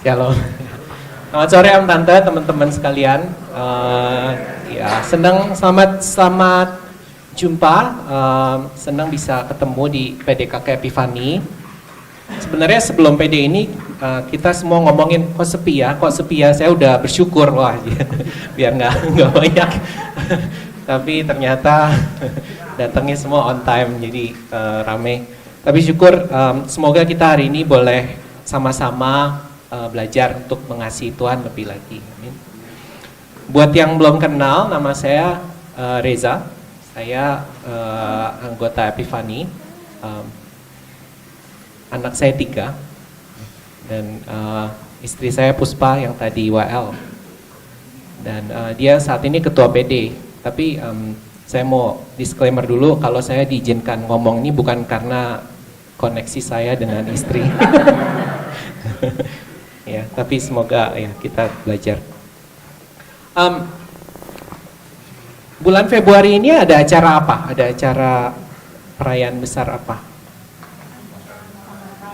Halo. Selamat sore Om Tante, teman-teman sekalian. Ya, selamat jumpa. Senang bisa ketemu di PDKK Epifani. Sebenarnya sebelum PD ini kita semua ngomongin kok sepi ya. Saya udah bersyukur biar nggak banyak. Tapi ternyata datangnya semua on time, jadi rame. Tapi syukur, semoga kita hari ini boleh sama-sama belajar untuk mengasihi Tuhan lebih lagi. Amin. Buat yang belum kenal, nama saya Reza. Saya anggota Epifani. Anak saya 3 dan istri saya Puspa yang tadi WL. Dan dia saat ini ketua PD. Tapi saya mau disclaimer dulu kalau saya diizinkan ngomong ini bukan karena koneksi saya dengan istri. Ya, tapi semoga ya kita belajar. Bulan Februari ini ada acara apa? Ada acara perayaan besar apa?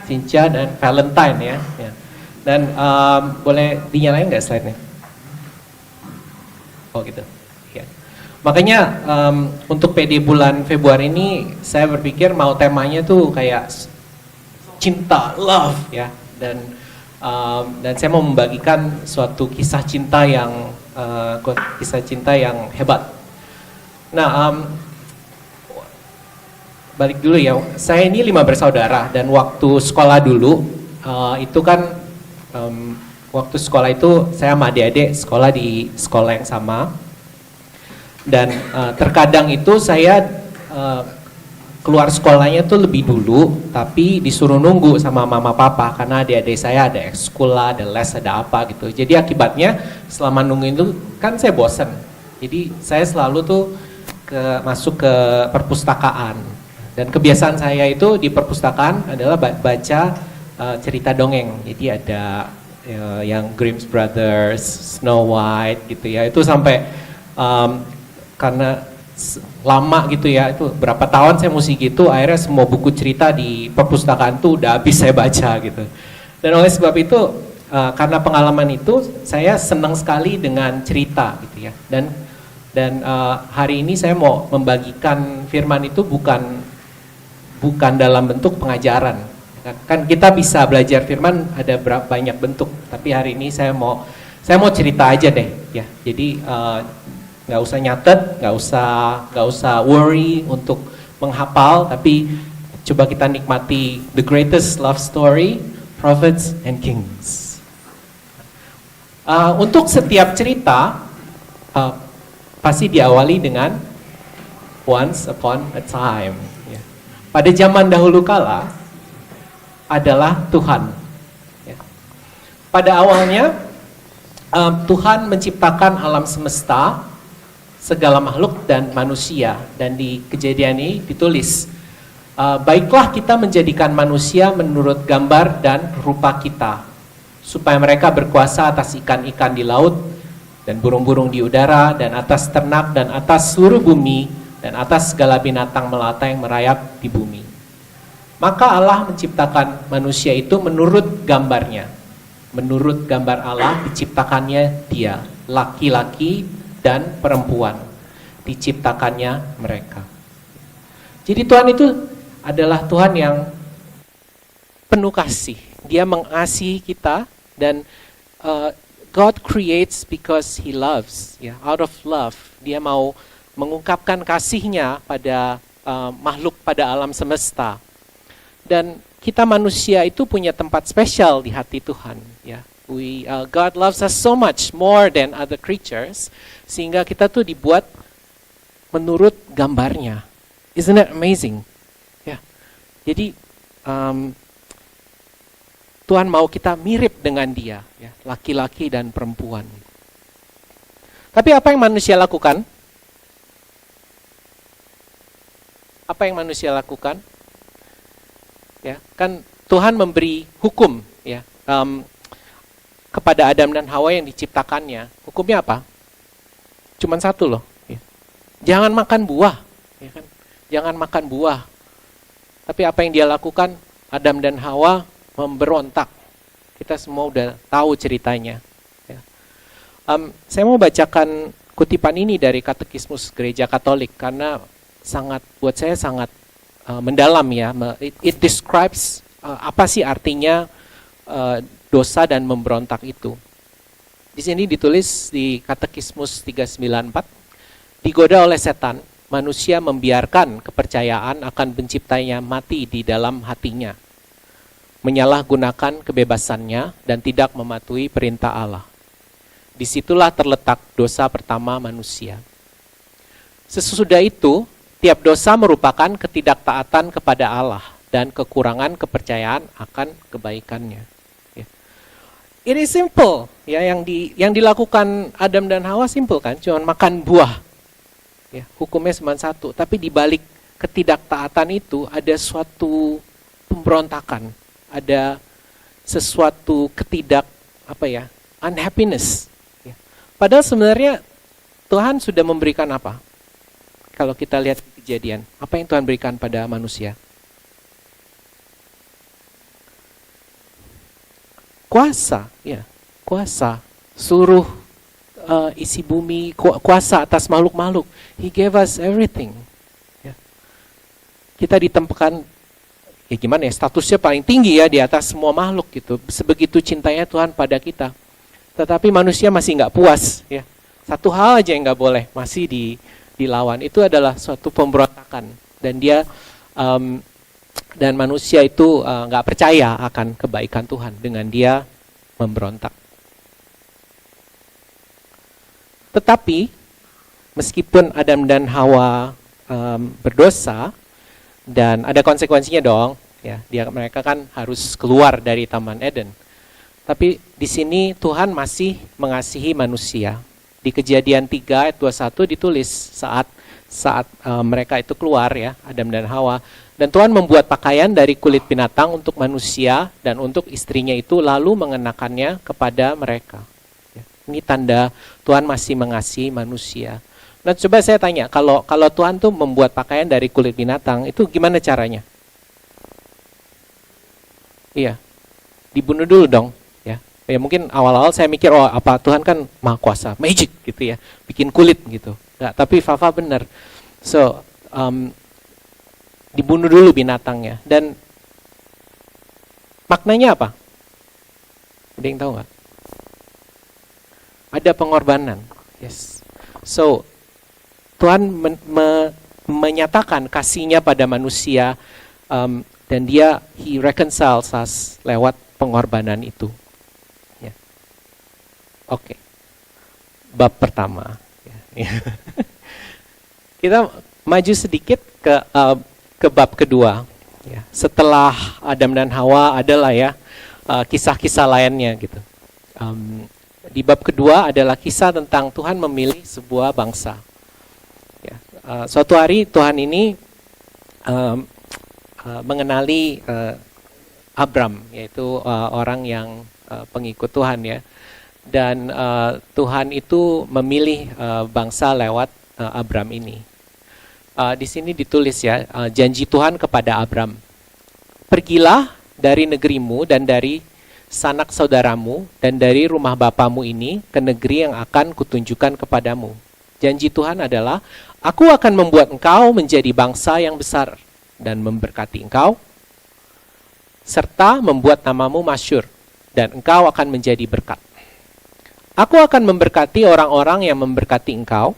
Cinca dan Valentine ya. Dan boleh dinyalain nggak slide-nya? Oh gitu. Ya. Makanya untuk PD bulan Februari ini saya berpikir mau temanya tuh kayak cinta, love ya. Dan saya mau membagikan suatu kisah cinta yang hebat. Nah, balik dulu ya. Saya ini 5 bersaudara dan waktu sekolah dulu itu kan waktu sekolah itu saya sama adik-adik sekolah di sekolah yang sama. Dan terkadang itu saya keluar sekolahnya tuh lebih dulu, tapi disuruh nunggu sama mama papa karena adik-adik saya ada ekskul lah, ada les, ada apa gitu. Jadi akibatnya selama nungguin itu kan saya bosen. Jadi saya selalu tuh masuk ke perpustakaan. Dan kebiasaan saya itu di perpustakaan adalah baca cerita dongeng. Jadi ada yang Grimm Brothers, Snow White gitu ya. Itu sampai karena lama gitu ya, itu berapa tahun saya mesti gitu, akhirnya semua buku cerita di perpustakaan tuh udah habis saya baca gitu. Dan oleh sebab itu karena pengalaman itu saya senang sekali dengan cerita gitu ya. Dan hari ini saya mau membagikan firman itu bukan dalam bentuk pengajaran. Kan kita bisa belajar firman ada banyak bentuk, tapi hari ini saya mau cerita aja deh ya. Jadi nggak usah nyatet, nggak usah worry untuk menghafal, tapi coba kita nikmati the greatest love story, prophets and kings. Untuk setiap cerita pasti diawali dengan once upon a time. Ya. Pada zaman dahulu kala adalah Tuhan. Ya. Pada awalnya Tuhan menciptakan alam semesta, segala makhluk dan manusia, dan di Kejadian ini ditulis, baiklah kita menjadikan manusia menurut gambar dan rupa kita, supaya mereka berkuasa atas ikan-ikan di laut, dan burung-burung di udara, dan atas ternak, dan atas seluruh bumi, dan atas segala binatang melata yang merayap di bumi. Maka Allah menciptakan manusia itu menurut gambarnya. Menurut gambar Allah diciptakannya dia, laki-laki dan perempuan, diciptakannya mereka. Jadi Tuhan itu adalah Tuhan yang penuh kasih. Dia mengasihi kita dan God creates because He loves. Ya, out of love, Dia mau mengungkapkan kasihnya pada makhluk pada alam semesta. Dan kita manusia itu punya tempat spesial di hati Tuhan. Ya, God loves us so much more than other creatures, sehingga kita tuh dibuat menurut gambarnya. Isn't that amazing? Ya. Jadi Tuhan mau kita mirip dengan Dia, ya, laki-laki dan perempuan. Tapi apa yang manusia lakukan? Apa yang manusia lakukan? Ya, kan Tuhan memberi hukum, ya, kepada Adam dan Hawa yang diciptakannya. Hukumnya apa? Cuman satu loh. Ya. Jangan makan buah. Ya kan? Jangan makan buah. Tapi apa yang dia lakukan? Adam dan Hawa memberontak. Kita semua udah tahu ceritanya. Ya. Saya mau bacakan kutipan ini dari Katekismus Gereja Katolik karena buat saya sangat mendalam ya. It describes apa sih artinya dosa dan memberontak itu. Di sini ditulis di Katekismus 394, digoda oleh setan, manusia membiarkan kepercayaan akan penciptanya mati di dalam hatinya, menyalahgunakan kebebasannya dan tidak mematuhi perintah Allah. Disitulah terletak dosa pertama manusia. Sesudah itu, tiap dosa merupakan ketidaktaatan kepada Allah dan kekurangan kepercayaan akan kebaikannya. Ya. It is simple, ya, yang dilakukan Adam dan Hawa simple kan, cuma makan buah. Ya, hukumnya cuma satu, tapi di balik ketidaktaatan itu ada suatu pemberontakan, ada sesuatu unhappiness. Ya. Padahal sebenarnya Tuhan sudah memberikan apa? Kalau kita lihat Kejadian, apa yang Tuhan berikan pada manusia? Kuasa, ya, kuasa, suruh isi bumi, kuasa atas makhluk-makhluk. He gave us everything. Ya. Kita ditempatkan, ya gimana ya, statusnya paling tinggi ya di atas semua makhluk gitu. Sebegitu cintanya Tuhan pada kita. Tetapi manusia masih nggak puas. Ya. Satu hal aja yang nggak boleh, masih dilawan. Itu adalah suatu pemberontakan. Dan dan manusia itu nggak percaya akan kebaikan Tuhan dengan dia memberontak. Tetapi meskipun Adam dan Hawa berdosa dan ada konsekuensinya dong, ya, mereka kan harus keluar dari Taman Eden. Tapi di sini Tuhan masih mengasihi manusia. Di Kejadian 3 ayat 21 ditulis saat mereka itu keluar ya, Adam dan Hawa. Dan Tuhan membuat pakaian dari kulit binatang untuk manusia dan untuk istrinya itu lalu mengenakannya kepada mereka. Ya, ini tanda Tuhan masih mengasihi manusia. Nah coba saya tanya, kalau Tuhan tuh membuat pakaian dari kulit binatang, itu gimana caranya? Iya, dibunuh dulu dong. Ya mungkin awal-awal saya mikir, oh apa Tuhan kan maha kuasa, magic gitu ya, bikin kulit gitu. Nggak, tapi Fafa benar. So, dibunuh dulu binatangnya. Dan maknanya apa? Ada yang tahu nggak? Ada pengorbanan. Yes. So, Tuhan menyatakan kasihnya pada manusia, dan He reconciles us lewat pengorbanan itu. Oke, bab pertama. Kita maju sedikit ke bab kedua. Ya. Setelah Adam dan Hawa adalah ya kisah-kisah lainnya gitu. Di bab kedua adalah kisah tentang Tuhan memilih sebuah bangsa. Ya. Suatu hari Tuhan ini mengenali Abram, yaitu orang yang pengikut Tuhan ya. Dan Tuhan itu memilih bangsa lewat Abram ini. Di sini ditulis ya, janji Tuhan kepada Abram. Pergilah dari negerimu dan dari sanak saudaramu dan dari rumah bapamu ini ke negeri yang akan kutunjukkan kepadamu. Janji Tuhan adalah, aku akan membuat engkau menjadi bangsa yang besar dan memberkati engkau, serta membuat namamu masyhur, dan engkau akan menjadi berkat. Aku akan memberkati orang-orang yang memberkati engkau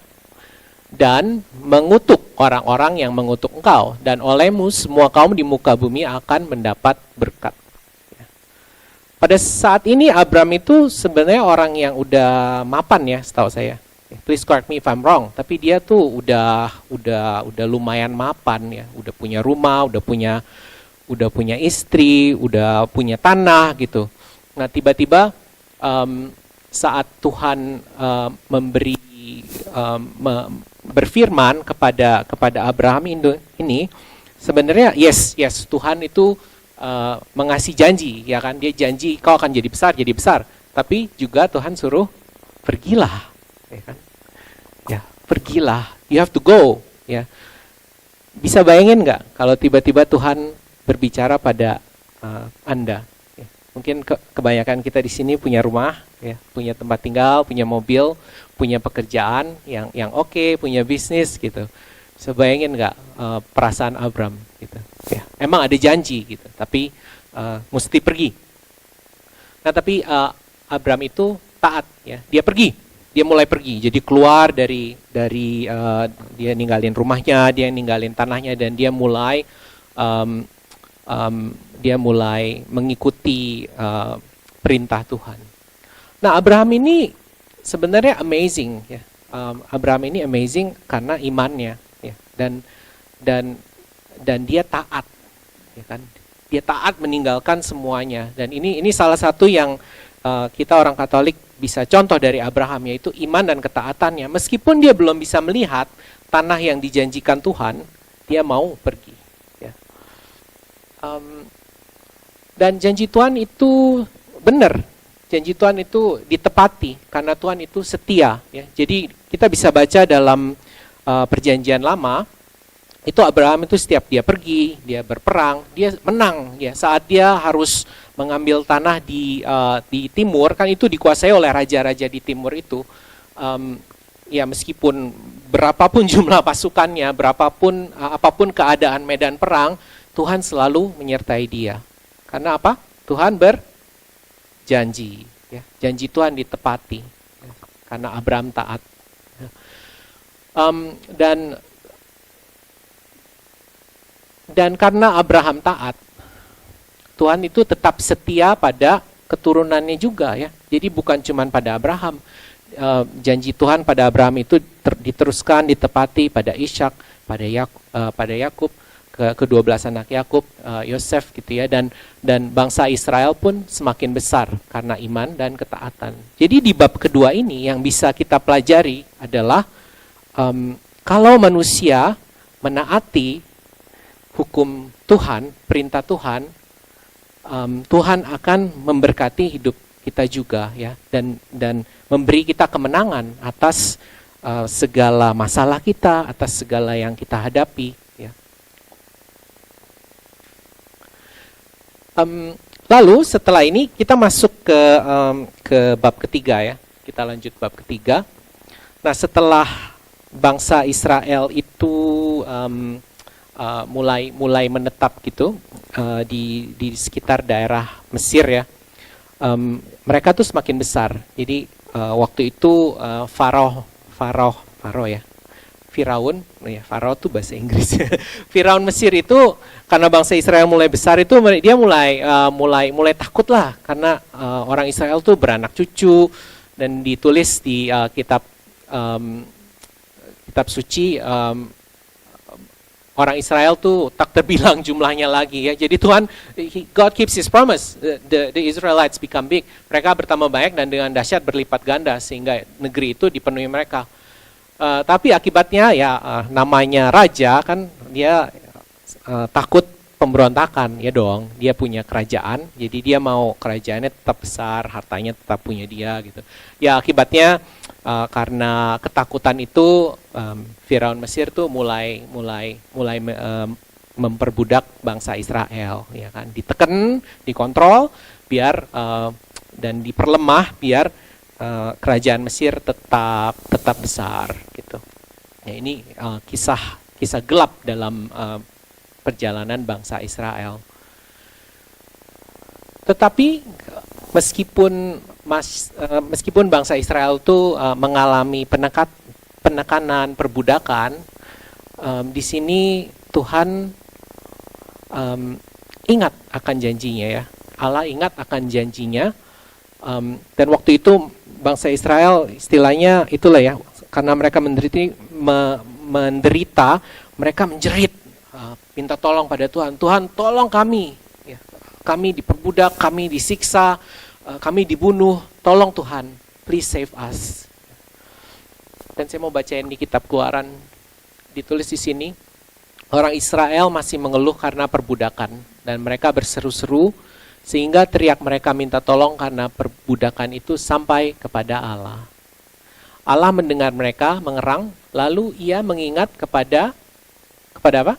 dan mengutuk orang-orang yang mengutuk engkau. Dan olehmu semua kaum di muka bumi akan mendapat berkat. Pada saat ini Abram itu sebenarnya orang yang udah mapan ya, setahu saya. Please correct me if I'm wrong. Tapi dia tuh udah lumayan mapan ya, udah punya rumah, udah punya istri, udah punya tanah gitu. Nah tiba-tiba saat Tuhan berfirman kepada Abraham ini sebenarnya yes Tuhan itu mengasih janji ya kan, dia janji kau akan jadi besar, tapi juga Tuhan suruh pergilah ya kan, ya pergilah, you have to go ya. Bisa bayangin nggak kalau tiba-tiba Tuhan berbicara pada Anda ya, Mungkin kebanyakan kita di sini punya rumah, ya, punya tempat tinggal, punya mobil, punya pekerjaan yang oke, punya bisnis gitu. So, bayangin nggak perasaan Abram gitu? Ya, emang ada janji gitu, tapi mesti pergi. Nah, tapi Abram itu taat, ya, dia pergi, dia mulai pergi. Jadi keluar dari dia ninggalin rumahnya, dia ninggalin tanahnya, dan dia mulai mengikuti perintah Tuhan. Nah, Abraham ini sebenarnya amazing, ya. Abraham ini amazing karena imannya, ya, dan dia taat, ya kan? Dia taat meninggalkan semuanya. Dan ini salah satu yang kita orang Katolik bisa contoh dari Abraham, yaitu iman dan ketaatannya. Meskipun dia belum bisa melihat tanah yang dijanjikan Tuhan, dia mau pergi. Ya. Dan janji Tuhan itu benar. Janji Tuhan itu ditepati karena Tuhan itu setia. Ya. Jadi kita bisa baca dalam Perjanjian Lama, itu Abraham itu setiap dia pergi, dia berperang, dia menang. Ya. Saat dia harus mengambil tanah di timur, kan itu dikuasai oleh raja-raja di timur itu. Ya, meskipun berapapun jumlah pasukannya, apapun keadaan medan perang, Tuhan selalu menyertai dia. Karena apa? Tuhan berjanji, ya. Janji Tuhan ditepati, ya. Karena Abraham taat. Dan karena Abraham taat, Tuhan itu tetap setia pada keturunannya juga, ya. Jadi bukan cuma pada Abraham. Janji Tuhan pada Abraham itu diteruskan, ditepati pada Ishak, pada Yakub, ke-12 anak Yakub, Yosef gitu ya, dan bangsa Israel pun semakin besar karena iman dan ketaatan. Jadi di bab kedua ini yang bisa kita pelajari adalah kalau manusia menaati hukum Tuhan, perintah Tuhan, Tuhan akan memberkati hidup kita juga, ya, dan memberi kita kemenangan atas segala masalah kita, atas segala yang kita hadapi. Ya. Lalu setelah ini kita masuk ke bab ketiga, ya. Kita lanjut bab ketiga. Nah, setelah bangsa Israel itu mulai menetap gitu di sekitar daerah Mesir, ya, mereka tuh semakin besar. Jadi waktu itu Firaun, ya, Farao tuh bahasa Inggris. Firaun Mesir itu karena bangsa Israel mulai besar itu dia mulai takut lah, karena orang Israel tuh beranak cucu, dan ditulis di kitab suci, orang Israel tuh tak terbilang jumlahnya lagi, ya. Jadi God keeps His promise. The Israelites become big. Mereka bertambah banyak dan dengan dahsyat berlipat ganda sehingga negeri itu dipenuhi mereka. Tapi akibatnya, ya, namanya raja kan dia takut pemberontakan, ya dong. Dia punya kerajaan, jadi dia mau kerajaannya tetap besar, hartanya tetap punya dia gitu. Ya, akibatnya karena ketakutan itu Firaun Mesir tuh mulai memperbudak bangsa Israel, ya kan, ditekan, dikontrol biar dan diperlemah biar kerajaan Mesir tetap besar gitu. Ya, ini kisah gelap dalam perjalanan bangsa Israel. Tetapi meskipun bangsa Israel itu mengalami penekanan, perbudakan, di sini Tuhan ingat akan janjinya, ya. Allah ingat akan janjinya, dan waktu itu bangsa Israel istilahnya itulah, ya, karena mereka menderita, mereka menjerit, minta tolong pada Tuhan. Tuhan, tolong kami, ya. Kami diperbudak, kami disiksa, kami dibunuh, tolong Tuhan, please save us. Dan saya mau bacain di kitab Keluaran, ditulis di sini, orang Israel masih mengeluh karena perbudakan, dan mereka berseru-seru, sehingga teriak mereka minta tolong karena perbudakan itu sampai kepada Allah. Allah mendengar mereka mengerang, lalu Ia mengingat kepada apa?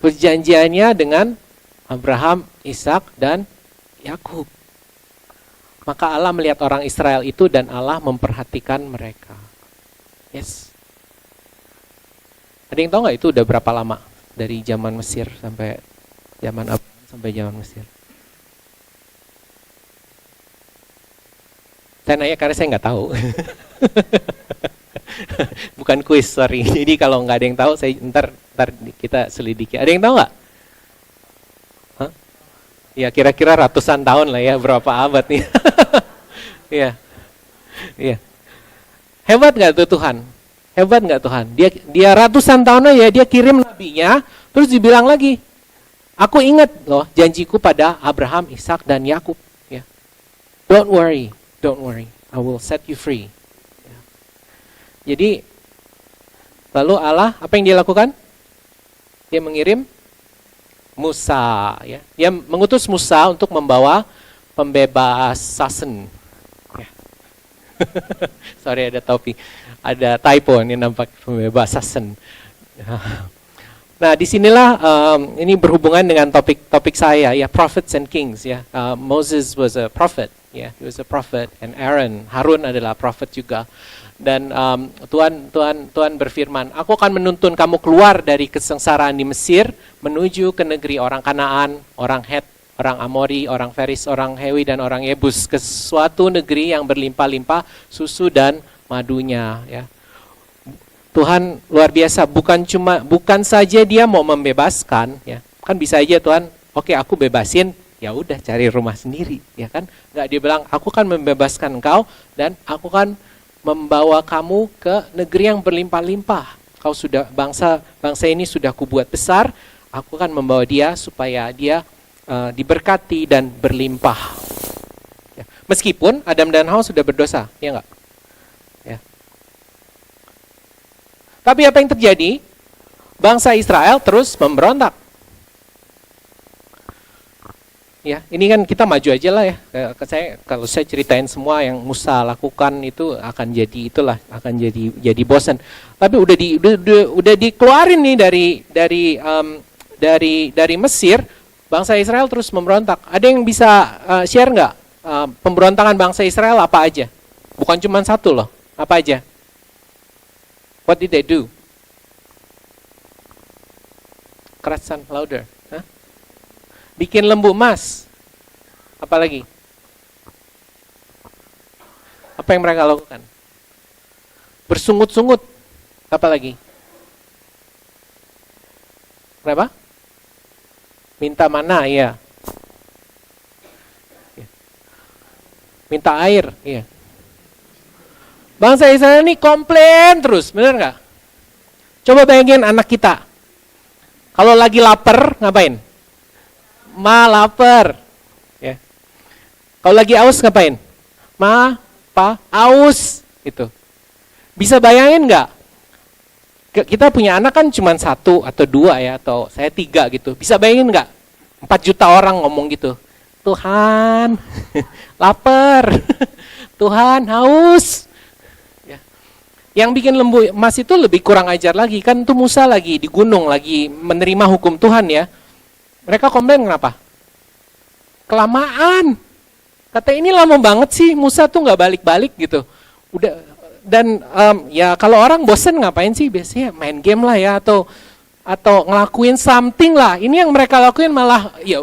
Perjanjiannya dengan Abraham, Ishak, dan Yakub. Maka Allah melihat orang Israel itu dan Allah memperhatikan mereka. Yes. Ada yang tahu nggak itu udah berapa lama? Dari zaman Mesir sampai zaman Abraham sampai zaman Mesir. Saya nanya karena saya nggak tahu. Bukan kuis, sorry. Jadi kalau nggak ada yang tahu, saya ntar kita selidiki. Ada yang tahu nggak? Hah? Ya kira-kira ratusan tahun lah ya, berapa abad nih? Iya, iya. Hebat nggak tuh Tuhan? Hebat nggak Tuhan? Dia ratusan tahun aja dia kirim nabinya, terus dibilang lagi, aku ingat loh janjiku pada Abraham, Ishak dan Yakub. Ya. Don't worry, I will set you free. Ya. Jadi lalu Allah apa yang dia lakukan? Dia mengirim Musa, ya. Dia mengutus Musa untuk membawa pembebasan. Ya. Sorry ada typo ini nampak pembebasan. Nah disinilah ini berhubungan dengan topik saya ya, prophets and kings ya. Moses was a prophet, ya, he was a prophet, and Harun adalah prophet juga. Dan Tuhan berfirman, aku akan menuntun kamu keluar dari kesengsaraan di Mesir menuju ke negeri orang Kanaan, orang Het, orang Amori, orang Feris, orang Hewi dan orang Yebus, ke suatu negeri yang berlimpah-limpah susu dan madunya. Ya. Tuhan luar biasa, bukan saja dia mau membebaskan, ya kan bisa aja Tuhan, oke aku bebasin, ya udah cari rumah sendiri, ya kan? Nggak dia bilang, aku kan membebaskan engkau dan aku kan membawa kamu ke negeri yang berlimpah-limpah. Kau sudah bangsa ini sudah kubuat besar, aku kan membawa dia supaya dia diberkati dan berlimpah. Ya. Meskipun Adam dan Hawa sudah berdosa, ya enggak? Ya. Tapi apa yang terjadi? Bangsa Israel terus memberontak. Ya, ini kan kita maju aja lah ya. Kalau saya ceritain semua yang Musa lakukan itu akan jadi bosan. Tapi udah dikeluarin nih dari Mesir, bangsa Israel terus memberontak. Ada yang bisa share nggak pemberontakan bangsa Israel apa aja? Bukan cuma satu loh, apa aja? What did they do? Kerasan louder. Huh? Bikin lembu emas. Apa lagi? Apa yang mereka lakukan? Bersungut-sungut. Apa lagi? Kenapa? Minta mana, iya. Minta air, iya. Bangsa Israel ini komplain terus, benar nggak? Coba bayangin anak kita. Kalau lagi lapar, ngapain? Ma, lapar. Ya. Kalau lagi aus, ngapain? Ma, pa, aus. Gitu. Bisa bayangin nggak? Kita punya anak kan cuma 1 atau 2 ya, atau saya 3 gitu. Bisa bayangin nggak? 4 juta orang ngomong gitu. Tuhan, lapar. Tuhan, haus. Ya. Yang bikin lembu emas itu lebih kurang ajar lagi. Kan itu Musa lagi di gunung, lagi menerima hukum Tuhan ya. Mereka komplain kenapa? Kelamaan. Kata ini lama banget sih, Musa tuh nggak balik-balik gitu. Udah. Dan ya kalau orang bosen ngapain sih? Biasanya main game lah ya, atau ngelakuin something lah. Ini yang mereka lakuin malah ya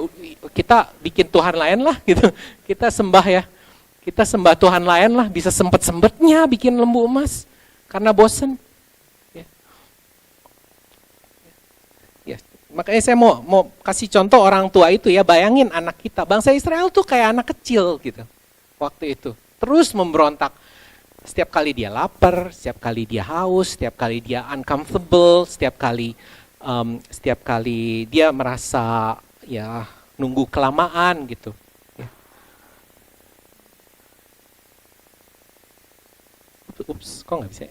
kita bikin Tuhan lain lah gitu. Kita sembah ya. Kita sembah Tuhan lain lah, bisa sempet-sempetnya bikin lembu emas karena bosen. Ya. Ya. Makanya saya mau kasih contoh orang tua itu ya, bayangin anak kita. Bangsa Israel tuh kayak anak kecil gitu waktu itu. Terus memberontak. Setiap kali dia lapar, setiap kali dia haus, setiap kali dia uncomfortable, setiap kali dia merasa ya nunggu kelamaan gitu. Ya. Ups, kok nggak bisa?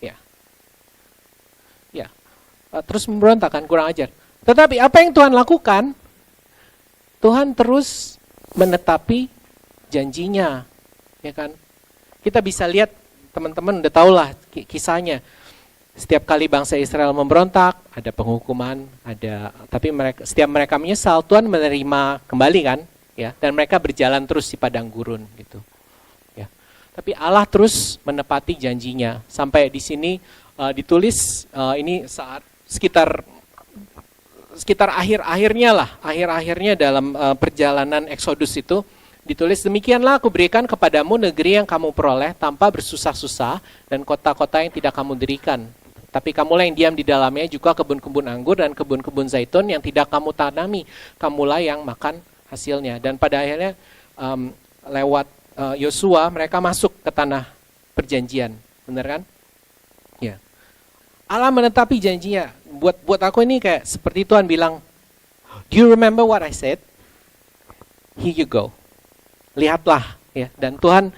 Ya, ya. Terus memberontak kan, kurang ajar. Tetapi apa yang Tuhan lakukan? Tuhan terus menetapi janjinya. Ya kan? Kita bisa lihat, teman-teman udah tahu lah kisahnya. Setiap kali bangsa Israel memberontak, ada penghukuman, tapi setiap mereka menyesal, Tuhan menerima kembali kan? ya, dan mereka berjalan terus di padang gurun gitu. Ya. Tapi Allah terus menepati janjinya. Sampai di sini ditulis ini saat sekitar akhir-akhirnya dalam perjalanan Exodus itu ditulis, demikianlah aku berikan kepadamu negeri yang kamu peroleh tanpa bersusah-susah dan kota-kota yang tidak kamu dirikan. Tapi kamulah yang diam di dalamnya, juga kebun-kebun anggur dan kebun-kebun zaitun yang tidak kamu tanami. Kamulah yang makan hasilnya. Dan pada akhirnya lewat Yosua mereka masuk ke tanah perjanjian. Benar kan? Ya. Allah menetapi janjinya. Buat aku ini kayak seperti Tuhan bilang, do you remember what I said? Here you go. Lihatlah. Ya. Dan Tuhan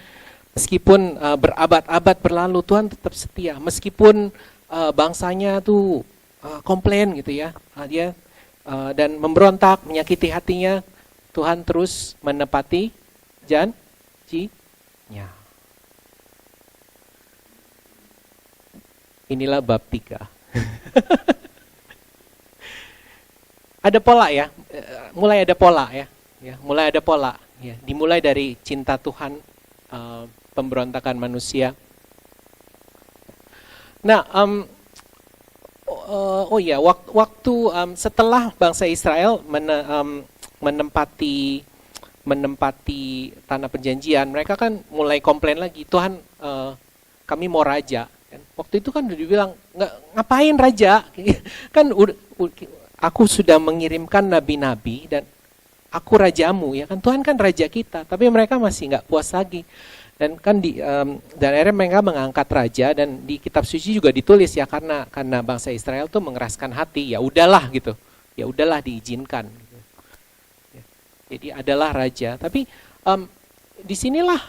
meskipun berabad-abad berlalu, Tuhan tetap setia. Meskipun bangsanya tuh komplain gitu ya, dia dan memberontak, menyakiti hatinya, Tuhan terus menepati janjinya. Inilah bab 3. Ada pola ya, mulai ada pola ya, mulai ada pola. Ya, dimulai dari cinta Tuhan, pemberontakan manusia. Nah, waktu setelah bangsa Israel menempati tanah perjanjian, mereka kan mulai komplain lagi, Tuhan, kami mau raja. Waktu itu kan udah dibilang, ngapain raja? Kan aku sudah mengirimkan nabi-nabi dan aku rajamu, ya kan? Tuhan kan raja kita, tapi mereka masih nggak puas lagi. Dan kan dan akhirnya mereka mengangkat raja, dan di kitab suci juga ditulis ya, karena bangsa Israel tuh mengeraskan hati, ya udahlah gitu, ya udahlah diizinkan. Ya, jadi adalah raja, tapi disinilah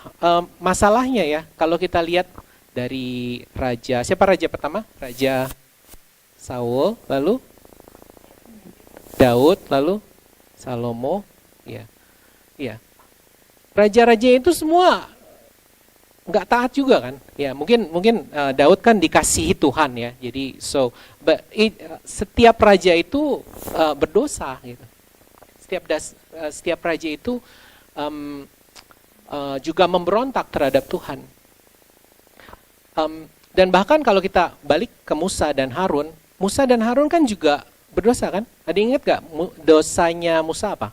masalahnya ya, kalau kita lihat dari raja, siapa raja pertama? Raja Saul, lalu Daud, lalu Salomo, ya, raja-raja itu semua nggak taat juga kan, ya mungkin Daud kan dikasihi Tuhan ya, jadi setiap raja itu berdosa gitu, setiap raja itu juga memberontak terhadap Tuhan, dan bahkan kalau kita balik ke Musa dan Harun kan juga berdosa kan, ada ingat nggak dosanya Musa apa?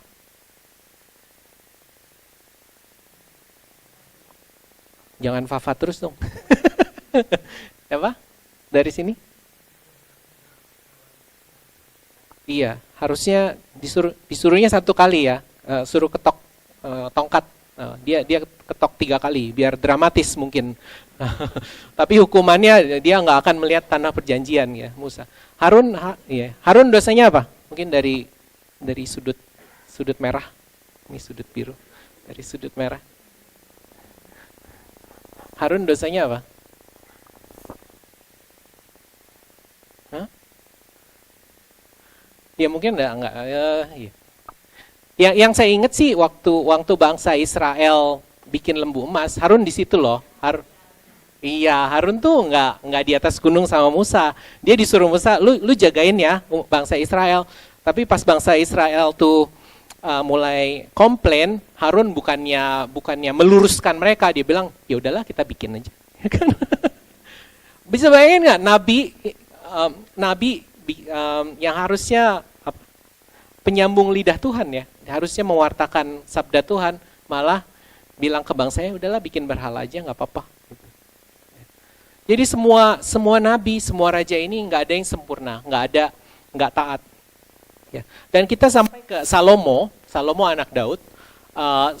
Jangan Fafa terus dong. Apa? Dari sini? Iya, harusnya disuruhnya 1 kali ya. Suruh ketok tongkat. Dia ketok 3 kali, biar dramatis mungkin. Tapi hukumannya dia nggak akan melihat tanah perjanjian ya, Musa. Harun dosanya apa? Mungkin dari sudut merah. Ini sudut biru. Dari sudut merah. Harun dosanya apa? Hah? Ya mungkin enggak. Iya. Yang saya ingat sih waktu bangsa Israel bikin lembu emas, Harun di situ loh. Harun tuh enggak di atas gunung sama Musa. Dia disuruh Musa, lu jagain ya bangsa Israel. Tapi pas bangsa Israel tuh mulai komplain, Harun bukannya meluruskan mereka, dia bilang ya udahlah kita bikin aja. Bisa bayangin nggak nabi yang harusnya penyambung lidah Tuhan ya, harusnya mewartakan sabda Tuhan, malah bilang ke bangsanya udahlah bikin berhala aja nggak apa-apa. Jadi semua nabi, semua raja ini nggak ada yang sempurna, nggak taat. Ya. Dan kita sampai ke Salomo anak Daud.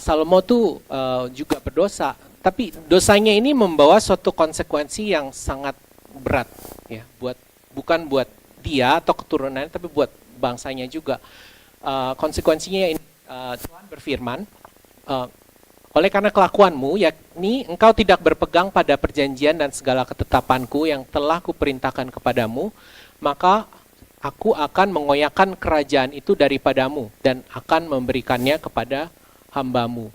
Salomo tuh juga berdosa, tapi dosanya ini membawa suatu konsekuensi yang sangat berat ya, bukan buat dia atau keturunannya, tapi buat bangsanya juga. Konsekuensinya ini, Tuhan berfirman, oleh karena kelakuanmu, yakni engkau tidak berpegang pada perjanjian dan segala ketetapanku yang telah kuperintahkan kepadamu, maka aku akan mengoyakkan kerajaan itu daripadamu dan akan memberikannya kepada hambamu.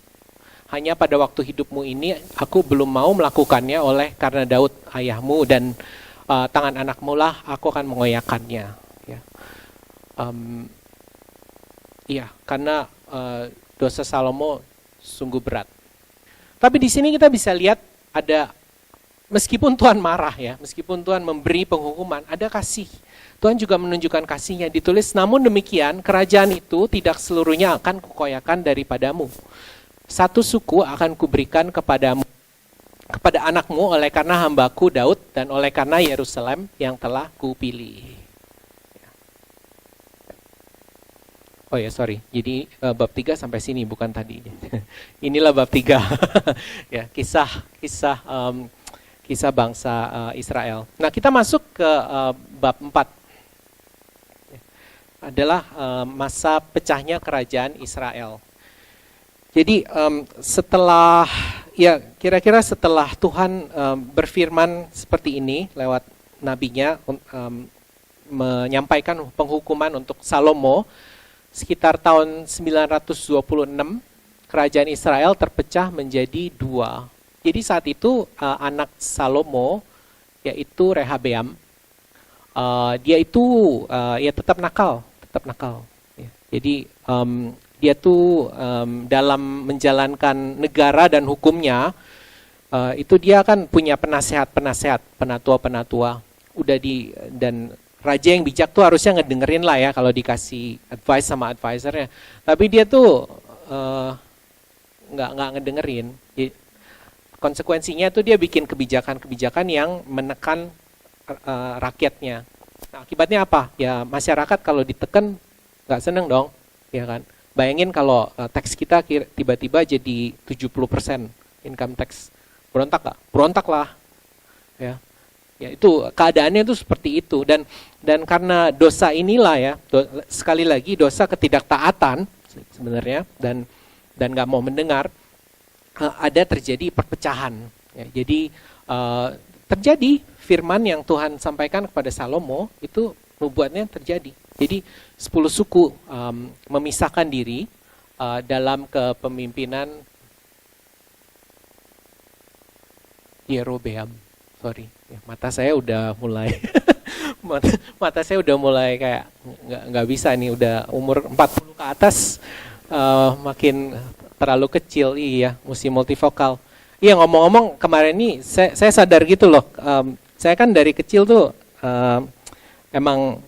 Hanya pada waktu hidupmu ini aku belum mau melakukannya, oleh karena Daud ayahmu dan tangan anakmu lah aku akan mengoyakkannya. Ya, karena Dosa Salomo sungguh berat. Tapi di sini kita bisa lihat ada, meskipun Tuhan marah ya, meskipun Tuhan memberi penghukuman, ada kasih. Tuhan juga menunjukkan kasihnya. Ditulis, namun demikian kerajaan itu tidak seluruhnya akan kukoyakan daripadamu. Satu suku akan kuberikan kepadamu, kepada anakmu oleh karena hambaku Daud dan oleh karena Yerusalem yang telah kupilih. Oh ya, sorry. Jadi bab 3 sampai sini, bukan tadi. Inilah bab 3. Ya, kisah bangsa Israel. Nah, kita masuk ke bab 4. Adalah masa pecahnya kerajaan Israel. Jadi setelah, ya kira-kira setelah Tuhan berfirman seperti ini lewat nabinya, menyampaikan penghukuman untuk Salomo, sekitar tahun 926, kerajaan Israel terpecah menjadi 2. Jadi saat itu anak Salomo, yaitu Rehabeam, dia itu ya tetap nakal. Ya. Jadi dia tuh dalam menjalankan negara dan hukumnya, itu dia kan punya penasehat, penatua. Dan raja yang bijak tuh harusnya ngedengerin lah ya kalau dikasih advice sama advisernya. Tapi dia tuh nggak ngedengerin. Konsekuensinya tuh dia bikin kebijakan yang menekan rakyatnya. Nah, akibatnya apa? Ya masyarakat kalau ditekan nggak seneng dong, ya kan? Bayangin kalau tax kita tiba-tiba jadi 70% income tax. Berontak nggak? Berontak lah. Ya. Ya itu keadaannya itu seperti itu, dan karena dosa inilah ya, sekali lagi dosa ketidaktaatan sebenarnya, dan nggak mau mendengar, ada terjadi perpecahan. Ya, jadi terjadi firman yang Tuhan sampaikan kepada Salomo itu nubuatnya terjadi. Jadi 10 suku memisahkan diri dalam kepemimpinan Yerobeam. Sorry, ya, mata saya udah mulai mata saya udah mulai kayak nggak bisa nih, udah umur 40 ke atas, makin terlalu kecil. Iya, mesti multifokal. Iya, ngomong-ngomong kemarin nih saya sadar gitu loh, saya kan dari kecil tuh emang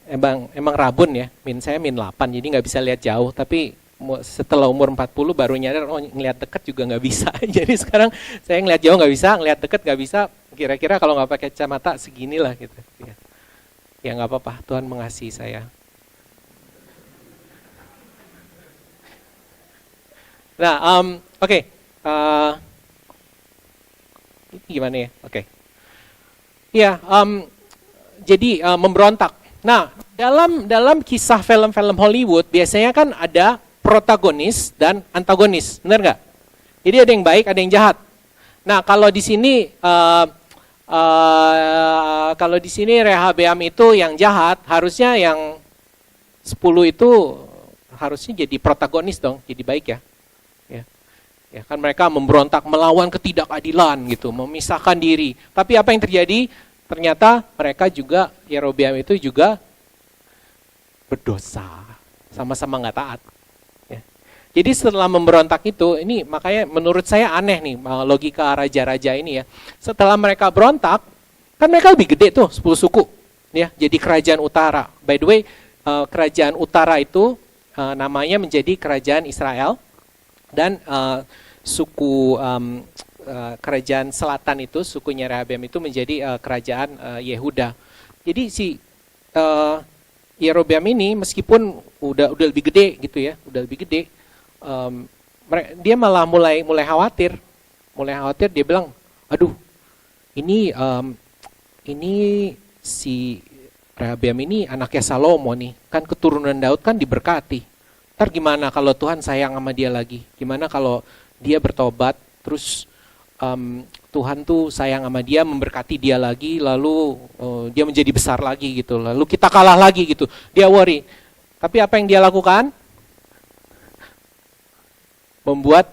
rabun ya, saya min 8, jadi nggak bisa lihat jauh, tapi setelah umur 40 baru nyadar, oh ngelihat dekat juga nggak bisa. Jadi sekarang saya ngelihat jauh nggak bisa, ngelihat dekat nggak bisa. Kira-kira kalau nggak pakai kacamata seginilah gitu. Ya nggak apa-apa, Tuhan mengasihi saya. Nah, oke. Gimana ya? Oke. Ya, jadi memberontak. Nah, dalam kisah film-film Hollywood biasanya kan ada protagonis dan antagonis, benar nggak? Jadi ada yang baik, ada yang jahat. Nah, kalau di sini Rehabeam itu yang jahat, harusnya yang 10 itu harusnya jadi protagonis dong, jadi baik ya. Ya kan mereka memberontak melawan ketidakadilan gitu, memisahkan diri. Tapi apa yang terjadi? Ternyata mereka juga, Yerobeam itu juga berdosa, sama-sama nggak taat. Ya. Jadi setelah memberontak itu, ini makanya menurut saya aneh nih logika raja-raja ini ya. Setelah mereka berontak, kan mereka lebih gede tuh, 10 suku. Ya, jadi kerajaan utara. By the way, kerajaan utara itu namanya menjadi kerajaan Israel, dan suku kerajaan selatan itu, sukunya Rehabeam itu menjadi kerajaan Yehuda. Jadi si Yerobeam ini meskipun udah lebih gede gitu ya, udah lebih gede, dia malah mulai khawatir, dia bilang, aduh, ini si Rehabeam ini anaknya Salomo nih, kan keturunan Daud kan diberkati. Ntar gimana kalau Tuhan sayang sama dia lagi? Gimana kalau dia bertobat, terus Tuhan tuh sayang sama dia, memberkati dia lagi, lalu dia menjadi besar lagi gitu, lalu kita kalah lagi gitu. Dia worry. Tapi apa yang dia lakukan? Membuat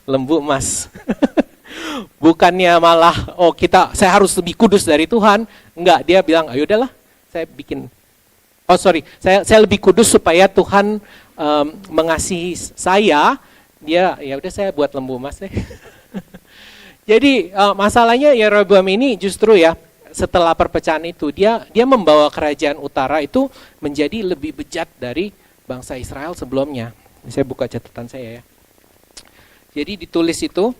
lembu emas. Bukannya malah, saya harus lebih kudus dari Tuhan. Enggak, dia bilang, ayo udahlah, saya bikin Oh sorry, saya lebih kudus supaya Tuhan mengasihi saya. Dia ya udah saya buat lembu emas deh. Jadi masalahnya Yeroboam ini justru ya setelah perpecahan itu dia membawa kerajaan utara itu menjadi lebih bejat dari bangsa Israel sebelumnya. Saya buka catatan saya ya. Jadi ditulis itu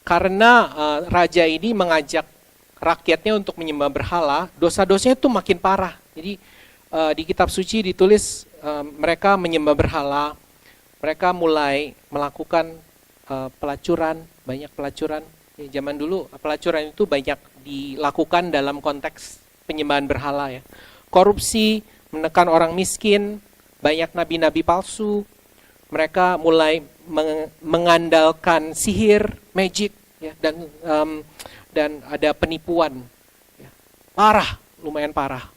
karena raja ini mengajak rakyatnya untuk menyembah berhala, dosa-dosanya itu makin parah. Jadi di kitab suci ditulis mereka menyembah berhala, mereka mulai melakukan pelacuran, banyak pelacuran. Ya, zaman dulu pelacuran itu banyak dilakukan dalam konteks penyembahan berhala ya. Korupsi, menekan orang miskin, banyak nabi-nabi palsu. Mereka mulai mengandalkan sihir, magic ya, dan ada penipuan. Ya. Parah, lumayan parah.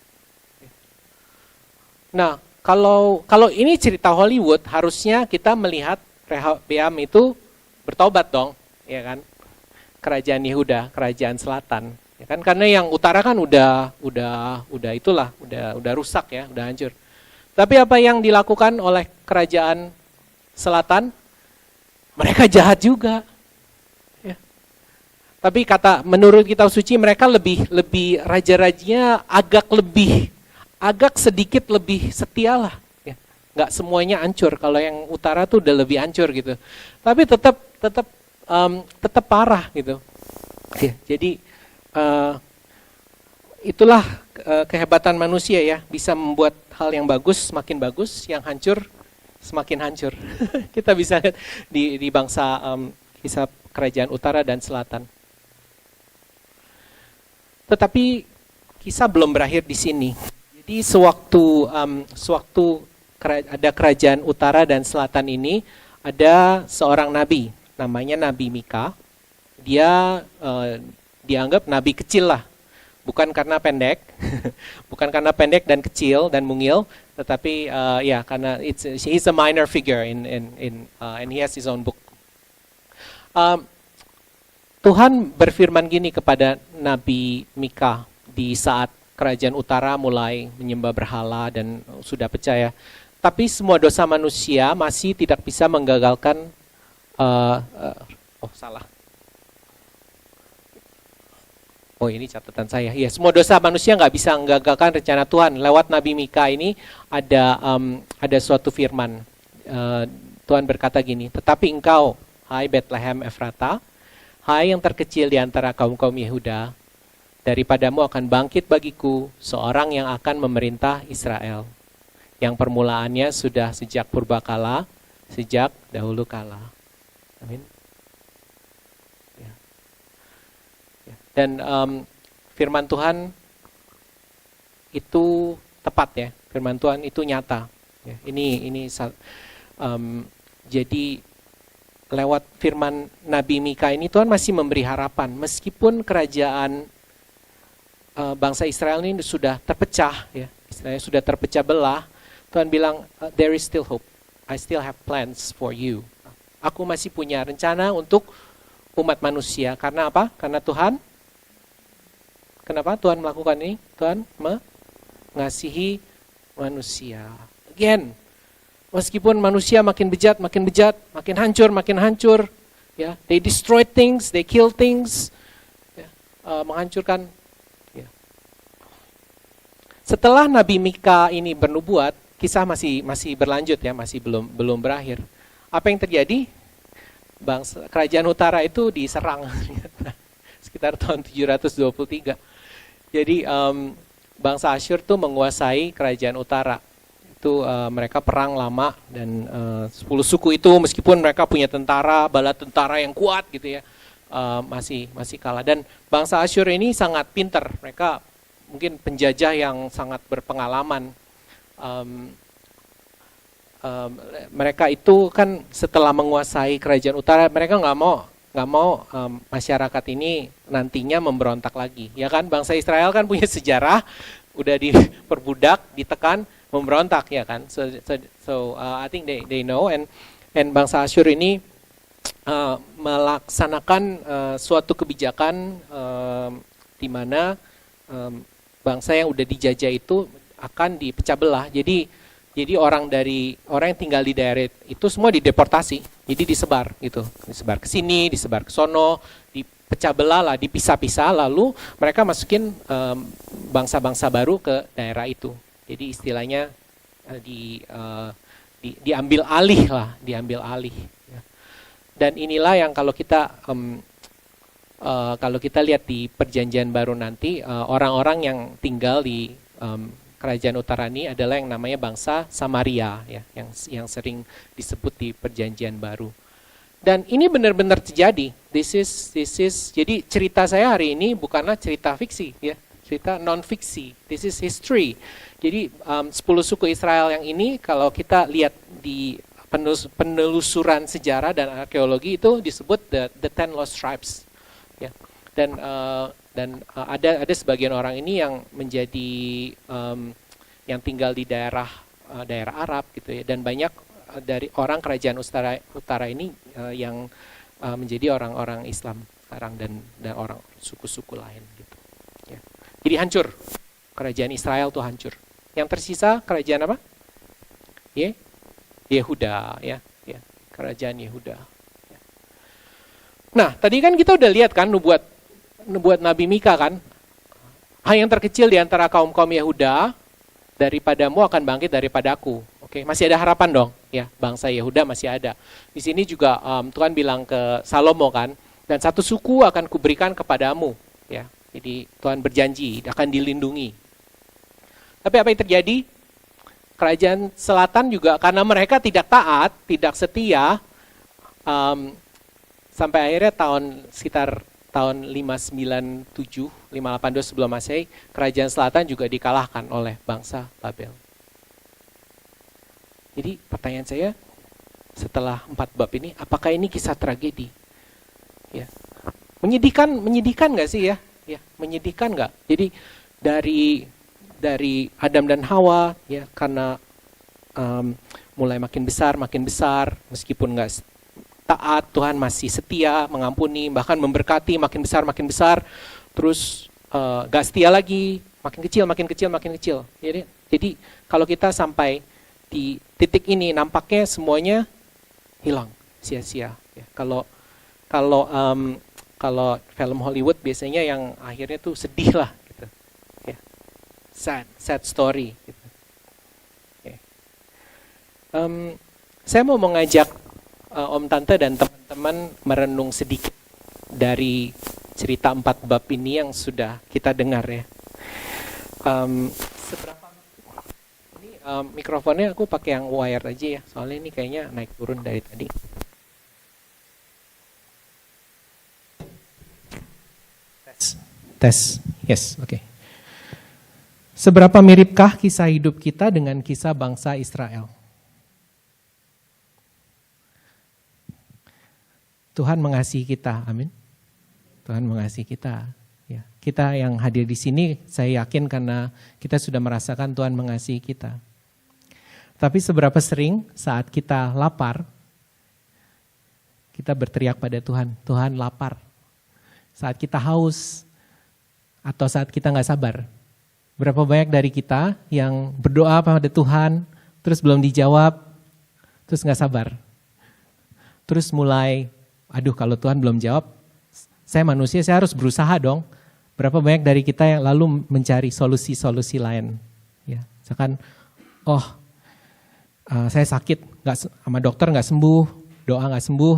Nah, kalau ini cerita Hollywood, harusnya kita melihat Rehoboam itu bertobat dong, ya kan? Kerajaan Yehuda, kerajaan selatan, ya kan? Karena yang utara kan udah rusak ya, udah hancur. Tapi apa yang dilakukan oleh kerajaan selatan? Mereka jahat juga. Ya. Tapi menurut kitab suci mereka lebih raja-rajanya agak sedikit lebih setia lah. Ya. Nggak semuanya hancur. Kalau yang utara tuh udah lebih hancur gitu. Tapi tetap parah gitu. Ya, jadi itulah kehebatan manusia ya, bisa membuat hal yang bagus semakin bagus, yang hancur semakin hancur. Kita bisa lihat di bangsa kisah kerajaan utara dan selatan. Tetapi kisah belum berakhir di sini. Jadi sewaktu ada kerajaan utara dan selatan ini, ada seorang nabi, namanya Nabi Mika. Dia dianggap nabi kecil lah, bukan karena pendek, bukan karena pendek dan kecil dan mungil, tetapi ya karena he's a minor figure and he has his own book. Tuhan berfirman gini kepada Nabi Mika di saat kerajaan utara mulai menyembah berhala dan sudah percaya. Tapi semua dosa manusia masih tidak bisa menggagalkan ini catatan saya. Ya, semua dosa manusia nggak bisa menggagalkan rencana Tuhan. Lewat Nabi Mika ini ada suatu firman. Tuhan berkata gini, tetapi engkau, hai Bethlehem Efrata, hai yang terkecil di antara kaum-kaum Yehuda, daripadamu akan bangkit bagiku seorang yang akan memerintah Israel, yang permulaannya sudah sejak purbakala, sejak dahulu kala. Amin. Ya. Ya. Dan firman Tuhan itu tepat ya, firman Tuhan itu nyata. Ya. Jadi lewat firman Nabi Mika ini Tuhan masih memberi harapan, meskipun kerajaan bangsa Israel ini sudah terpecah, ya, istilahnya sudah terpecah belah. Tuhan bilang, there is still hope. I still have plans for you. Aku masih punya rencana untuk umat manusia. Karena apa? Karena Tuhan. Kenapa Tuhan melakukan ini? Tuhan mengasihi manusia. Again, meskipun manusia makin bejat, makin hancur, ya, they destroy things, they kill things, ya, menghancurkan. Ya. Setelah Nabi Mika ini bernubuat, kisah masih berlanjut ya, masih belum berakhir. Apa yang terjadi? Kerajaan utara itu diserang sekitar tahun 723. Jadi bangsa Asyur tuh menguasai kerajaan utara. Itu mereka perang lama dan 10 suku itu meskipun mereka punya bala tentara yang kuat gitu ya, masih kalah. Dan bangsa Asyur ini sangat pintar. Mereka mungkin penjajah yang sangat berpengalaman. Mereka itu kan setelah menguasai kerajaan utara, mereka nggak mau masyarakat ini nantinya memberontak lagi, ya kan? Bangsa Israel kan punya sejarah, udah diperbudak, ditekan, memberontak, ya kan? So I think they know, and bangsa Asyur ini melaksanakan suatu kebijakan di mana bangsa yang udah dijajah itu akan dipecah belah. Jadi orang yang tinggal di daerah itu semua dideportasi. Jadi disebar gitu. Disebar ke sini, disebar ke sono, dipecah belah lah, dipisah-pisah, lalu mereka masukin bangsa-bangsa baru ke daerah itu. Jadi istilahnya diambil alih lah, diambil alih. Dan inilah yang kalau kita lihat di Perjanjian Baru nanti, orang-orang yang tinggal di Kerajaan Utara ini adalah yang namanya bangsa Samaria, ya, yang sering disebut di Perjanjian Baru. Dan ini benar-benar terjadi. This is. Jadi cerita saya hari ini bukanlah cerita fiksi, ya, cerita non fiksi. This is history. Jadi 10 suku Israel yang ini kalau kita lihat di penelusuran sejarah dan arkeologi itu disebut the 10 lost tribes. Ya. Dan ada sebagian orang ini yang menjadi yang tinggal di daerah Arab gitu ya, dan banyak dari orang kerajaan utara ini yang menjadi orang-orang Islam sekarang dan orang suku-suku lain gitu. Ya. Jadi hancur, kerajaan Israel tuh hancur. Yang tersisa kerajaan apa? Yehuda, ya, kerajaan Yehuda. Ya. Nah, tadi kan kita udah lihat kan nubuat Nabi Mika kan, yang terkecil di antara kaum-kaum Yehuda daripadamu akan bangkit daripadaku. Oke, masih ada harapan dong, ya, bangsa Yehuda masih ada. Di sini juga Tuhan bilang ke Salomo kan, dan satu suku akan kuberikan kepadamu, ya. Jadi Tuhan berjanji akan dilindungi. Tapi apa yang terjadi? Kerajaan Selatan juga karena mereka tidak taat, tidak setia, sampai akhirnya sekitar tahun 597, 582 sebelum Masehi, kerajaan Selatan juga dikalahkan oleh bangsa Babel. Jadi pertanyaan saya, setelah 4 bab ini, apakah ini kisah tragedi? Ya. Menyedihkan nggak sih ya? Ya, menyedihkan nggak? Jadi dari Adam dan Hawa, ya, karena mulai makin besar, meskipun nggak taat, Tuhan masih setia, mengampuni, bahkan memberkati, makin besar, terus gak setia lagi, makin kecil. Jadi kalau kita sampai di titik ini, nampaknya semuanya hilang, sia-sia. Ya. Kalau film Hollywood biasanya yang akhirnya tuh sedih lah, gitu. Ya. Sad story. Gitu. Okay. Saya mau mengajak Om Tante dan teman-teman merenung sedikit dari cerita 4 bab ini yang sudah kita dengar ya. Ini mikrofonnya aku pakai yang wire aja ya, soalnya ini kayaknya naik turun dari tadi. Tes, yes, oke. Seberapa miripkah kisah hidup kita dengan kisah bangsa Israel? Tuhan mengasihi kita, amin. Tuhan mengasihi kita. Ya, kita yang hadir di sini, saya yakin karena kita sudah merasakan Tuhan mengasihi kita. Tapi seberapa sering saat kita lapar, kita berteriak pada Tuhan, Tuhan lapar. Saat kita haus, atau saat kita nggak sabar. Berapa banyak dari kita yang berdoa pada Tuhan, terus belum dijawab, terus nggak sabar. Terus mulai, aduh kalau Tuhan belum jawab, saya manusia, saya harus berusaha dong. Berapa banyak dari kita yang lalu mencari solusi-solusi lain. Ya, misalkan, saya sakit, sama dokter nggak sembuh, doa nggak sembuh,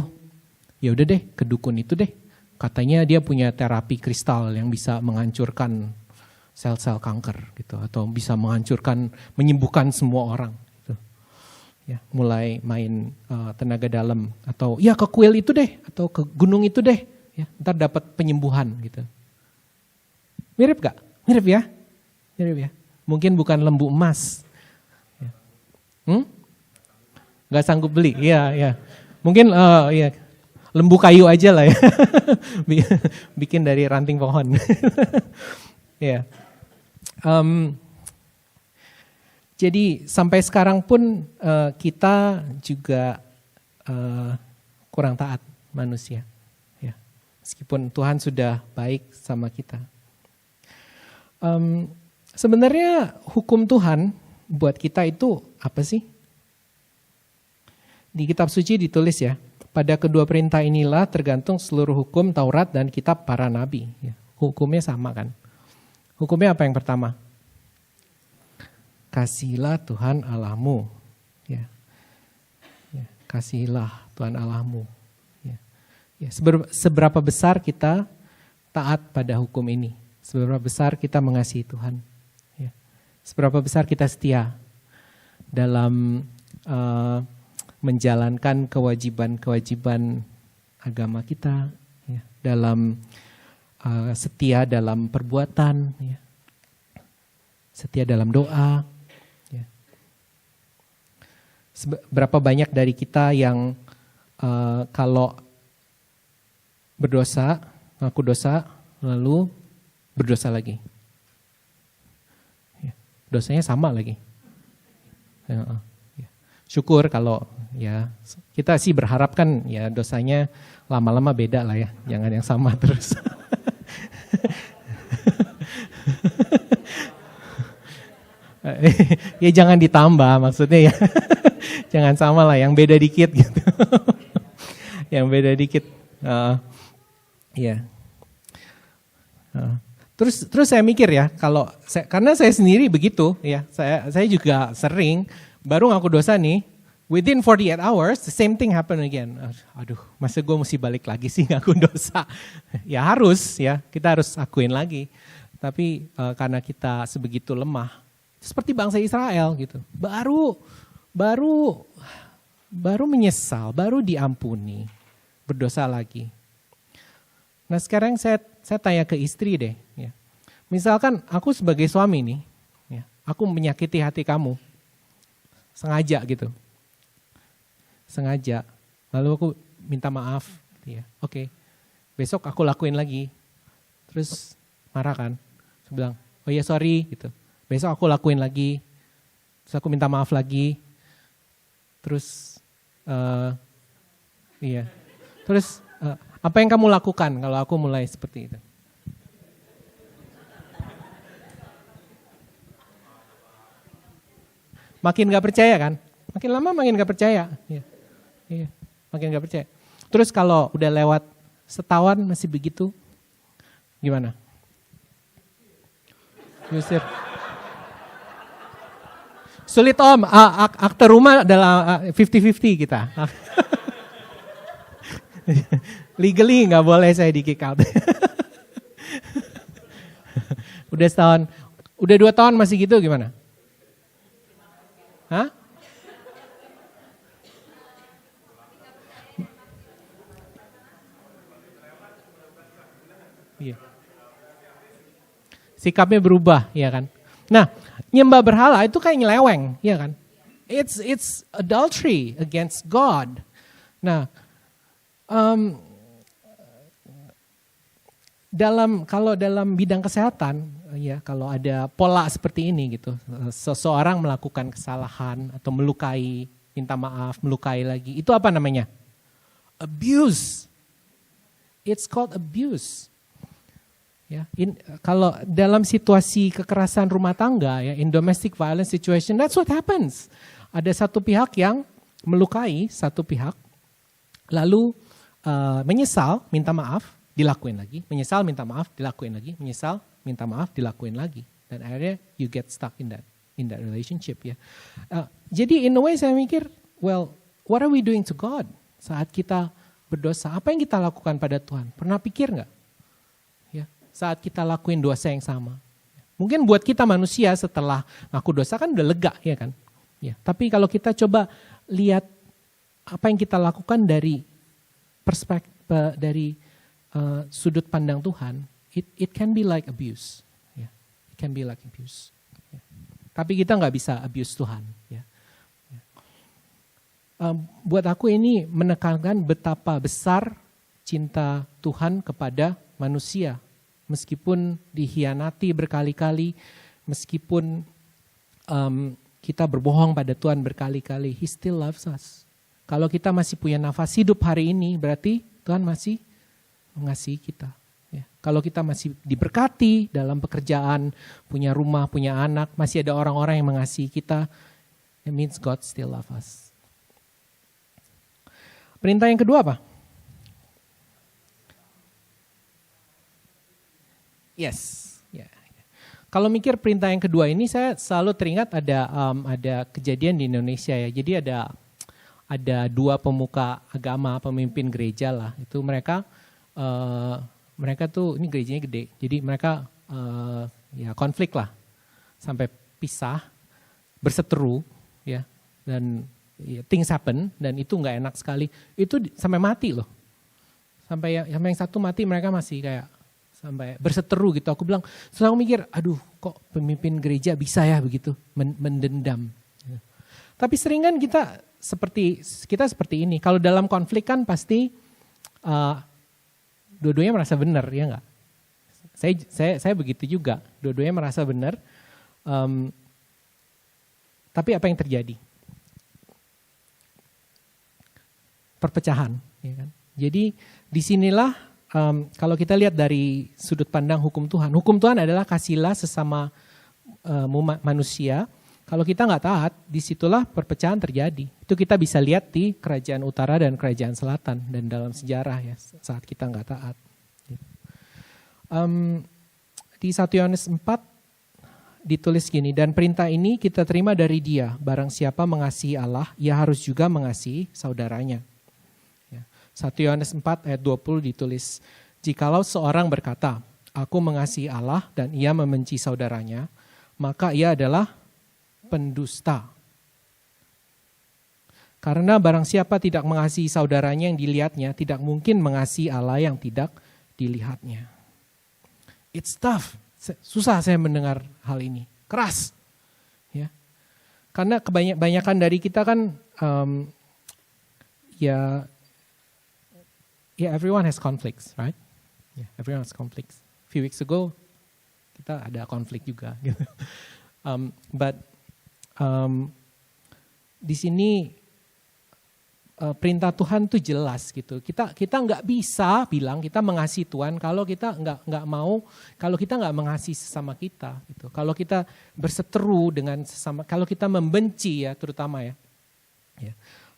ya udah deh ke dukun itu deh. Katanya dia punya terapi kristal yang bisa menghancurkan sel-sel kanker gitu, atau bisa menyembuhkan semua orang. Ya, mulai main tenaga dalam, atau ya ke kuil itu deh, atau ke gunung itu deh, ya, ntar dapat penyembuhan gitu. Mirip gak? Mirip ya? Mungkin bukan lembu emas. Ya. Gak sanggup beli, iya. Mungkin ya lembu kayu aja lah ya, bikin dari ranting pohon. Ya. Jadi sampai sekarang pun kita juga kurang taat manusia, ya. Meskipun Tuhan sudah baik sama kita. Sebenarnya hukum Tuhan buat kita itu apa sih? Di kitab suci ditulis ya, pada kedua perintah inilah tergantung seluruh hukum Taurat dan kitab para nabi. Ya, hukumnya sama kan? Hukumnya apa yang pertama? Kasihilah Tuhan Allahmu. Ya. Ya, kasihilah Tuhan Allahmu. Ya. Ya, seberapa besar kita taat pada hukum ini? Seberapa besar kita mengasihi Tuhan? Ya. Seberapa besar kita setia dalam menjalankan kewajiban-kewajiban agama kita, ya. Dalam setia dalam perbuatan, ya. Setia dalam doa. Ya. Berapa banyak dari kita yang kalau berdosa, ngaku dosa, lalu berdosa lagi. Ya. Dosanya sama lagi. Ya. Syukur kalau ya kita sih berharap kan ya dosanya lama-lama beda lah ya, jangan yang sama terus. Ya jangan ditambah maksudnya ya, jangan sama lah, yang beda dikit gitu, yang beda dikit, ya. Terus saya mikir ya, karena saya sendiri begitu ya, saya juga sering baru ngaku dosa nih, within 48 hours the same thing happen again. Aduh, masa gue mesti balik lagi sih ngaku dosa? Ya harus ya, kita harus akuin lagi. Tapi karena kita sebegitu lemah, seperti bangsa Israel gitu, baru menyesal, baru diampuni, berdosa lagi. Nah sekarang saya tanya ke istri deh, ya. Misalkan aku sebagai suami nih, ya, aku menyakiti hati kamu, sengaja gitu, lalu aku minta maaf, gitu ya. Oke, besok aku lakuin lagi, terus marah kan, saya bilang, oh iya sorry gitu. Besok aku lakuin lagi, terus aku minta maaf lagi, terus terus apa yang kamu lakukan kalau aku mulai seperti itu? Makin gak percaya kan? Makin lama makin gak percaya. Iya, makin gak percaya. Terus kalau udah lewat setahun masih begitu, gimana? Yusir. Sulit om, akte rumah adalah 50-50 kita. Legally nggak boleh saya di kick out. Udah setahun, udah 2 tahun masih gitu gimana? Hah? Iya. Sikapnya berubah, ya kan? Nah, nyembah berhala itu kayak nyeleweng, ya kan? It's adultery against God. Nah, kalau dalam bidang kesehatan, ya kalau ada pola seperti ini gitu, seseorang melakukan kesalahan atau melukai, minta maaf, melukai lagi, itu apa namanya? Abuse. It's called abuse. Ya, kalau dalam situasi kekerasan rumah tangga, ya, in domestic violence situation, that's what happens. Ada satu pihak yang melukai satu pihak, lalu menyesal, minta maaf, dilakuin lagi, menyesal, minta maaf, dilakuin lagi, menyesal, minta maaf, dilakuin lagi, dan akhirnya you get stuck in that relationship, ya. Jadi in a way saya mikir, well, what are we doing to God saat kita berdosa? Apa yang kita lakukan pada Tuhan? Pernah pikir nggak? Saat kita lakuin dosa yang sama. Mungkin buat kita manusia setelah ngaku dosa kan udah lega, ya kan? Ya, tapi kalau kita coba lihat apa yang kita lakukan dari perspektif, dari sudut pandang Tuhan, it can be like abuse. Ya. It can be like abuse. Ya. Tapi kita nggak bisa abuse Tuhan. Ya. Ya. Buat aku ini menekankan betapa besar cinta Tuhan kepada manusia. Meskipun dihianati berkali-kali, meskipun kita berbohong pada Tuhan berkali-kali, He still loves us. Kalau kita masih punya nafas hidup hari ini, berarti Tuhan masih mengasihi kita. Ya, kalau kita masih diberkati dalam pekerjaan, punya rumah, punya anak, masih ada orang-orang yang mengasihi kita, it means God still love us. Perintah yang kedua apa? Yes. Yeah. Kalau mikir perintah yang kedua ini, saya selalu teringat ada kejadian di Indonesia ya. Jadi ada dua pemuka agama, pemimpin gereja lah. Itu mereka tuh, ini gerejanya gede. Jadi mereka ya konflik lah, sampai pisah, berseteru ya, dan ya, things happen, dan itu nggak enak sekali. Itu sampai mati loh. Sampai yang satu mati, mereka masih kayak sampai berseteru gitu. Aku bilang, selalu mikir, aduh kok pemimpin gereja bisa ya begitu, mendendam. Tapi sering kan kita seperti ini. Kalau dalam konflik kan pasti dua-duanya merasa benar, ya nggak? Saya begitu juga, dua-duanya merasa benar. Tapi apa yang terjadi? Perpecahan. Ya kan? Jadi disinilah kalau kita lihat dari sudut pandang hukum Tuhan adalah kasihlah sesama manusia. Kalau kita nggak taat, disitulah perpecahan terjadi. Itu kita bisa lihat di kerajaan utara dan kerajaan selatan dan dalam sejarah ya saat kita nggak taat. Di 1 Yohanes 4 ditulis gini, dan perintah ini kita terima dari Dia, barang siapa mengasihi Allah, ia harus juga mengasihi saudaranya. 1 Yohanes 4 ayat 20 ditulis, jikalau seorang berkata, aku mengasihi Allah dan ia membenci saudaranya, maka ia adalah pendusta. Karena barang siapa tidak mengasihi saudaranya yang dilihatnya, tidak mungkin mengasihi Allah yang tidak dilihatnya. It's tough. Susah saya mendengar hal ini. Keras. Ya. Karena kebanyakan dari kita kan ya everyone has conflicts, right? Yeah, everyone has conflicts. A few weeks ago kita ada konflik juga. Gitu. But di sini perintah Tuhan tuh jelas gitu. Kita nggak bisa bilang kita mengasihi Tuhan kalau kita nggak mau, kalau kita nggak mengasihi sesama kita. Gitu. Kalau kita berseteru dengan sesama, kalau kita membenci ya terutama ya.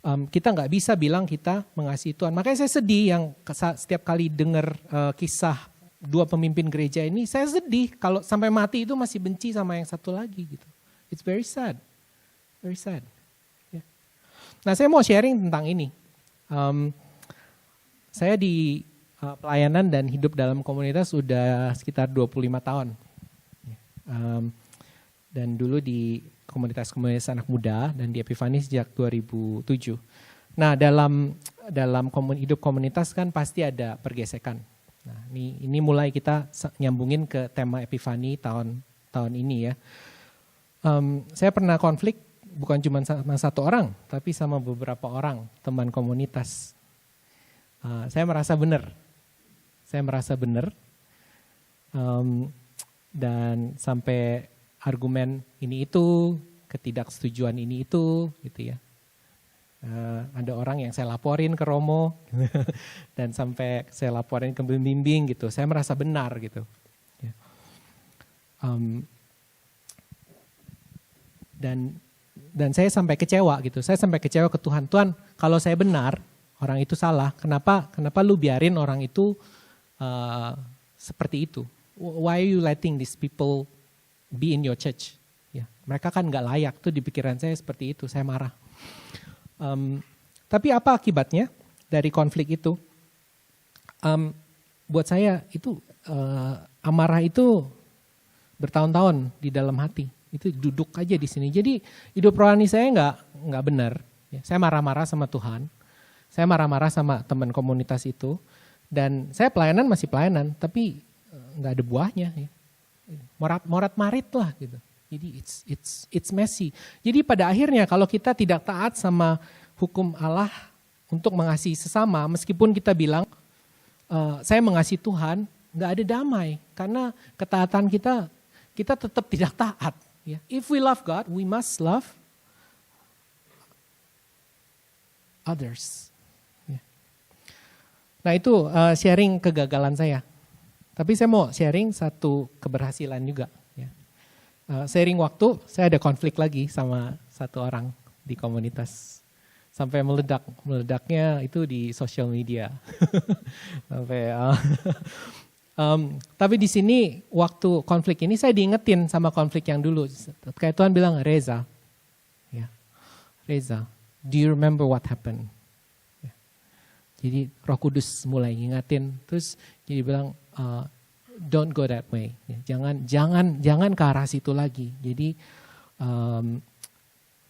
Kita nggak bisa bilang kita mengasihi Tuhan. Makanya saya sedih yang setiap kali dengar kisah dua pemimpin gereja ini, saya sedih kalau sampai mati itu masih benci sama yang satu lagi gitu. It's very sad, very sad. Yeah. Nah saya mau sharing tentang ini. Saya di pelayanan dan hidup dalam komunitas sudah sekitar 25 tahun. Dan dulu di komunitas anak muda dan di Epifani sejak 2007. Nah dalam hidup komunitas kan pasti ada pergesekan. Nah ini mulai kita nyambungin ke tema Epifani tahun ini ya. Saya pernah konflik bukan cuma sama satu orang, tapi sama beberapa orang teman komunitas. Saya merasa benar. Dan sampai argumen ini itu, ketidaksetujuan ini itu, gitu ya. Ada orang yang saya laporin ke Romo, dan sampai saya laporin ke pembimbing gitu. Saya merasa benar gitu. Dan saya sampai kecewa gitu. Saya sampai kecewa ke Tuhan. Tuhan, kalau saya benar, orang itu salah. Kenapa lu biarin orang itu seperti itu? Why are you letting these people be in your church? Ya, mereka kan nggak layak, tuh di pikiran saya seperti itu, saya marah. Tapi apa akibatnya dari konflik itu? Buat saya itu amarah itu bertahun-tahun di dalam hati, itu duduk aja di sini. Jadi hidup rohani saya nggak benar. Ya, saya marah-marah sama Tuhan, saya marah-marah sama teman komunitas itu, dan saya pelayanan masih pelayanan, tapi nggak ada buahnya. Ya. Morat-marit lah gitu. Jadi it's messy. Jadi pada akhirnya kalau kita tidak taat sama hukum Allah untuk mengasihi sesama, meskipun kita bilang saya mengasihi Tuhan, nggak ada damai karena ketaatan kita tetap tidak taat. Ya. If we love God, we must love others. Ya. Nah itu sharing kegagalan saya. Tapi saya mau sharing satu keberhasilan juga. Ya. Sharing waktu, saya ada konflik lagi sama satu orang di komunitas. Sampai meledaknya itu di sosial media. Sampai, tapi di sini waktu konflik ini saya diingetin sama konflik yang dulu. Kayak Tuhan bilang, Reza, ya, Reza, do you remember what happened? Ya. Jadi Roh Kudus mulai ngingetin, terus jadi bilang, don't go that way. Ya, jangan ke arah situ lagi. Jadi,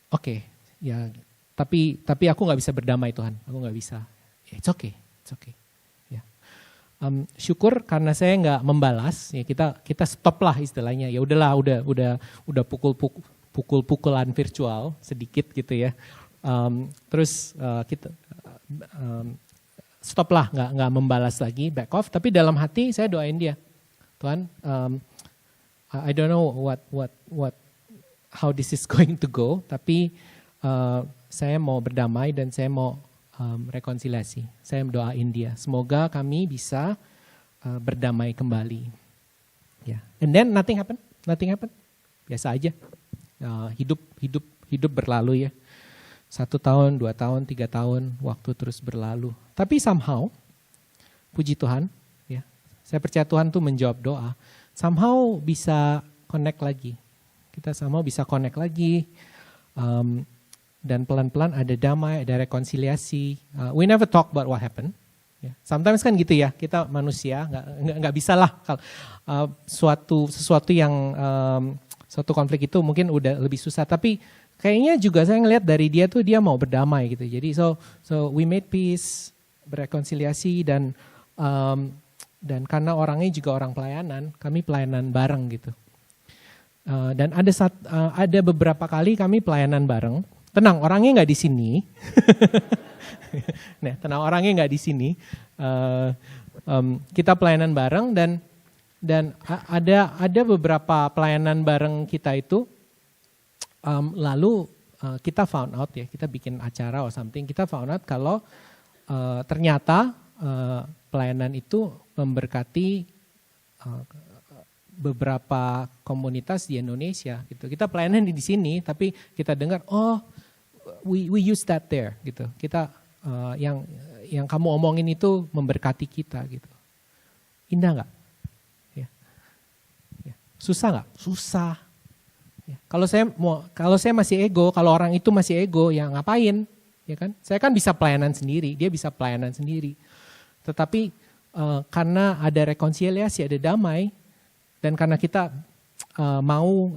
oke, ya. Tapi aku nggak bisa berdamai Tuhan, aku nggak bisa. It's okay. Ya. Syukur karena saya nggak membalas, ya kita stop lah istilahnya. Ya udahlah, udah pukul-pukulan virtual sedikit gitu ya. Terus kita stop lah, nggak membalas lagi, back off. Tapi dalam hati saya doain dia, Tuhan, I don't know how this is going to go, tapi saya mau berdamai dan saya mau rekonsiliasi. Saya doain dia. Semoga kami bisa berdamai kembali. Ya. And then nothing happen. Biasa aja. Hidup berlalu ya. 1 tahun, 2 tahun, 3 tahun, waktu terus berlalu. Tapi somehow, puji Tuhan, ya, saya percaya Tuhan tuh menjawab doa. Somehow bisa connect lagi. Kita somehow bisa connect lagi. Dan pelan-pelan ada damai, ada rekonsiliasi. We never talk about what happened. Yeah. Sometimes kan gitu ya, kita manusia nggak bisa lah. Sesuatu yang suatu konflik itu mungkin udah lebih susah. Tapi kayaknya juga saya ngelihat dari dia tuh dia mau berdamai gitu. Jadi so we made peace, berrekonsiliasi dan karena orangnya juga orang pelayanan, kami pelayanan bareng gitu. Dan ada beberapa kali kami pelayanan bareng. Tenang, orangnya nggak di sini. Nah, tenang, orangnya nggak di sini. Kita pelayanan bareng dan ada beberapa pelayanan bareng kita itu. Lalu kita found out ya, kita bikin acara or something. Kita found out kalau ternyata pelayanan itu memberkati beberapa komunitas di Indonesia gitu. Kita pelayanan di sini, tapi kita dengar, we use that there gitu. Kita yang kamu omongin itu memberkati kita gitu. Indah nggak? Ya. Susah nggak? Susah. Ya. Kalau saya masih ego, kalau orang itu masih ego, ya ngapain? Ya kan? Saya kan bisa pelayanan sendiri, dia bisa pelayanan sendiri. Tetapi karena ada rekonsiliasi, ada damai, dan karena kita mau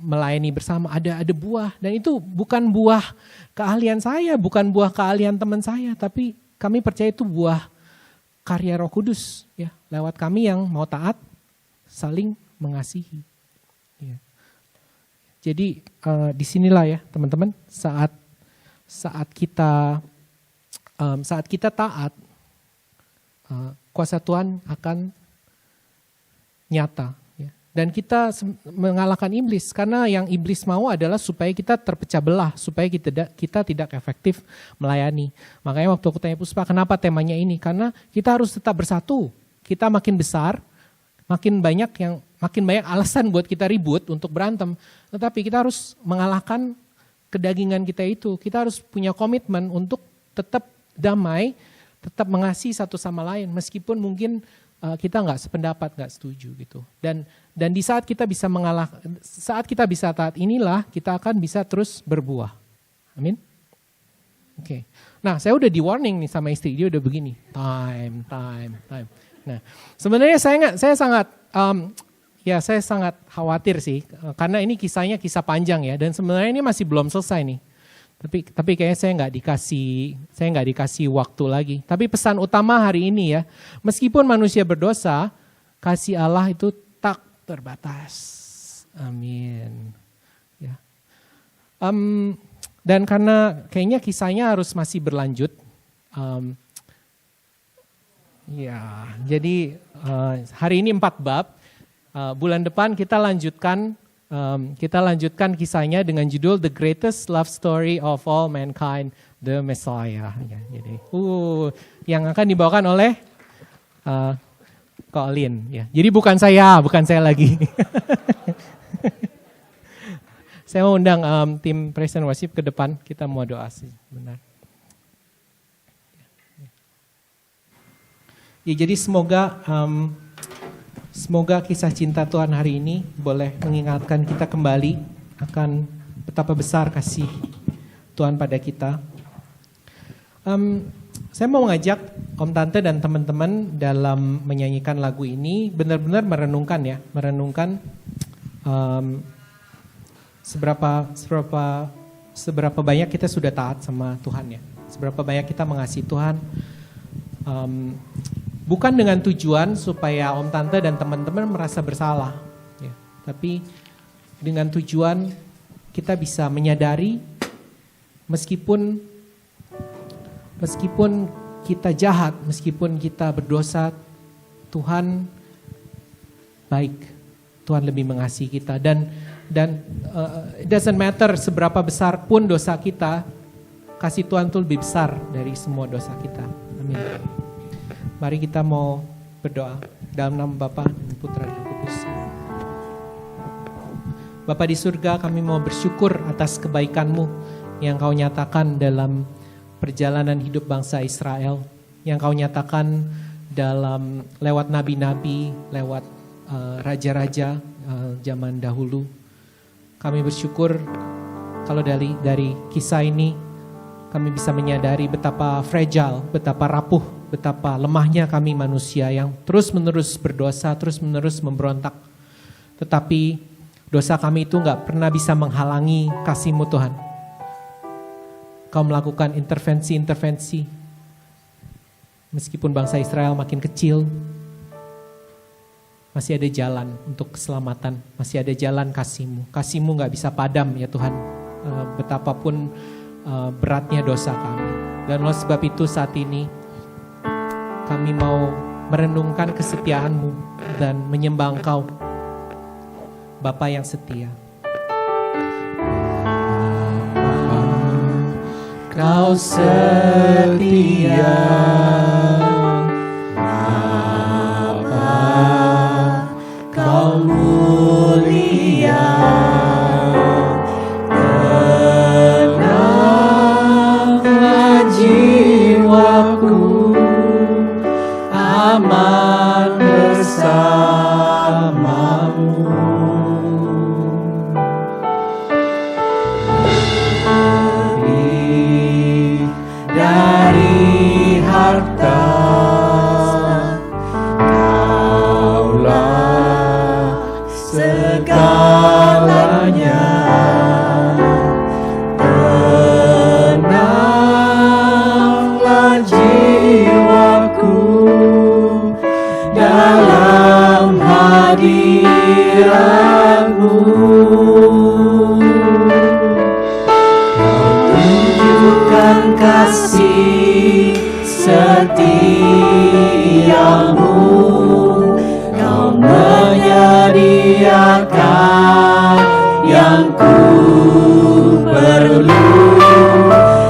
melayani bersama, ada buah. Dan itu bukan buah keahlian saya, bukan buah keahlian teman saya, tapi kami percaya itu buah karya Roh Kudus. Ya, lewat kami yang mau taat, saling mengasihi. Ya. Jadi disinilah ya teman-teman, saat kita taat, kuasa Tuhan akan nyata. Dan kita mengalahkan iblis, karena yang iblis mau adalah supaya kita terpecah belah, supaya kita tidak efektif melayani. Makanya waktu aku tanya Puspa, kenapa temanya ini? Karena kita harus tetap bersatu. Kita makin besar, makin banyak alasan buat kita ribut untuk berantem. Tetapi kita harus mengalahkan kedagingan kita itu. Kita harus punya komitmen untuk tetap damai, tetap mengasihi satu sama lain, meskipun mungkin kita nggak sependapat, nggak setuju gitu. Dan di saat kita bisa saat kita bisa taat inilah kita akan bisa terus berbuah. Amin. Oke. Nah, saya udah di warning nih sama istri, dia udah begini, time. Nah, sebenarnya saya sangat khawatir sih, karena ini kisahnya kisah panjang ya, dan sebenarnya ini masih belum selesai nih. Tapi kayaknya saya nggak dikasih waktu lagi. Tapi pesan utama hari ini ya, meskipun manusia berdosa, kasih Allah itu tak terbatas. Amin. Ya. Dan karena kayaknya kisahnya harus masih berlanjut. Ya, jadi hari ini 4 bab. Bulan depan kita lanjutkan kisahnya dengan judul The Greatest Love Story of All Mankind, The Messiah. Ya, jadi, yang akan dibawakan oleh Colin. Ya. Jadi bukan saya lagi. Saya mau undang tim Praise and Worship ke depan. Kita mau doa sih, benar. Ya, jadi semoga kisah cinta Tuhan hari ini boleh mengingatkan kita kembali akan betapa besar kasih Tuhan pada kita. Saya mau mengajak Om Tante dan teman-teman dalam menyanyikan lagu ini benar-benar merenungkan seberapa banyak kita sudah taat sama Tuhan ya, seberapa banyak kita mengasihi Tuhan. Bukan dengan tujuan supaya Om Tante dan teman-teman merasa bersalah, ya, tapi dengan tujuan kita bisa menyadari meskipun kita jahat, meskipun kita berdosa, Tuhan baik, Tuhan lebih mengasihi kita dan it doesn't matter seberapa besar pun dosa kita, kasih Tuhan itu lebih besar dari semua dosa kita. Amin. Mari kita mau berdoa dalam nama Bapa dan Putra dan Roh Kudus. Bapa di surga, kami mau bersyukur atas kebaikan-Mu yang Kau nyatakan dalam perjalanan hidup bangsa Israel, yang Kau nyatakan dalam lewat nabi-nabi, lewat raja-raja zaman dahulu. Kami bersyukur kalau dari kisah ini kami bisa menyadari betapa fragile, betapa rapuh, betapa lemahnya kami manusia yang terus-menerus berdosa, terus-menerus memberontak. Tetapi dosa kami itu gak pernah bisa menghalangi kasih-Mu Tuhan. Kau melakukan intervensi-intervensi. Meskipun bangsa Israel makin kecil, masih ada jalan untuk keselamatan, masih ada jalan kasih-Mu. Kasih-Mu gak bisa padam ya Tuhan, betapapun beratnya dosa kami. Dan oleh sebab itu saat ini kami mau merenungkan kesetiaan-Mu dan menyembah Engkau, Bapa yang setia. Kau setia, Bapa, Kau mulia, tenanglah jiwaku, aman bersamamu. Dari harta Kaulah segalanya, tenanglah jiwaku dalam hadirat-Mu. Tunjukkan kasih setiamu, Kau menyediakan yang ku perlu.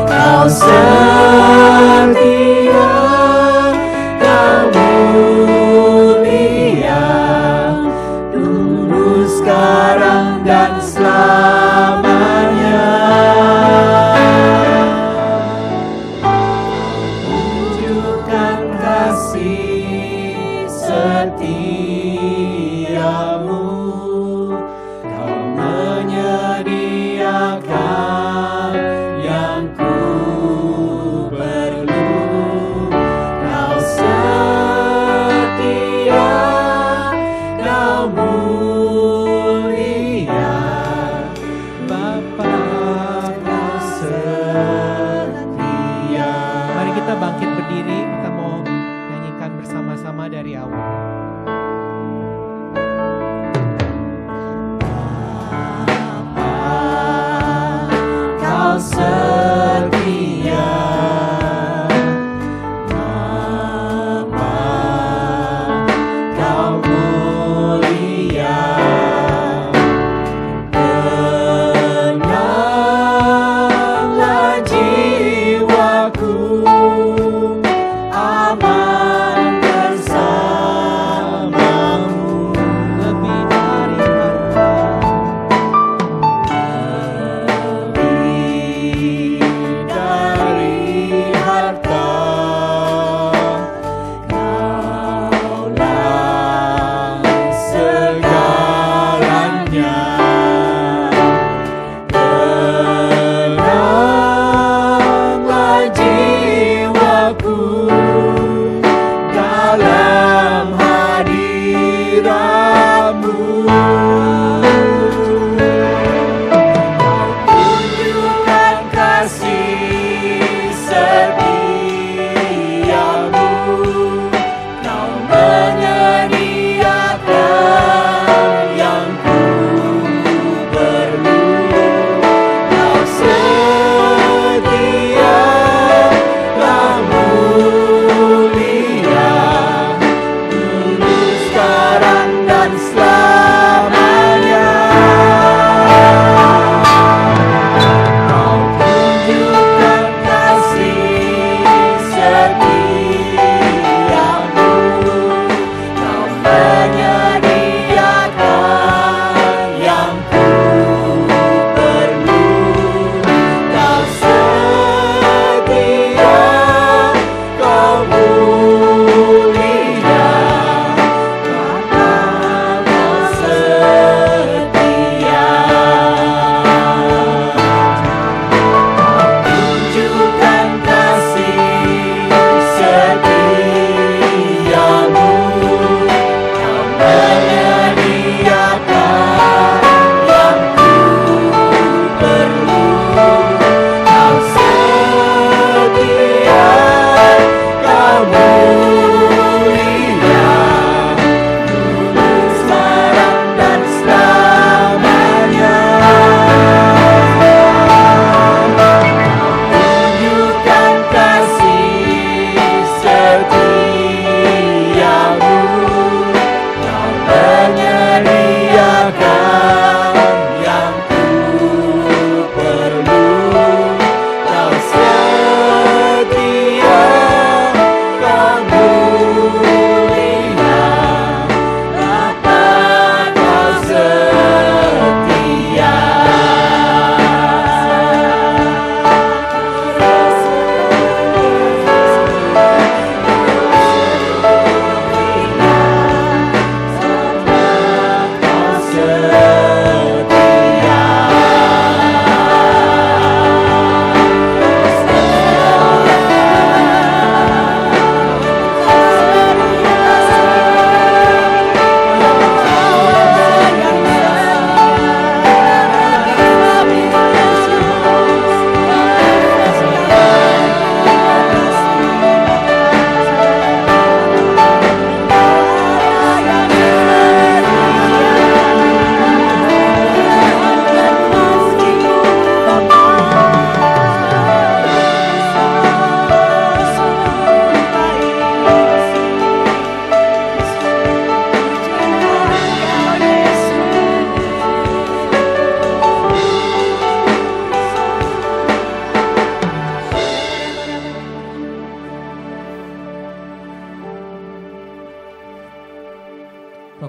Kau setia, Kau mulia, dulu, sekarang, dan selamanya. Setiamu, Kau menyediakan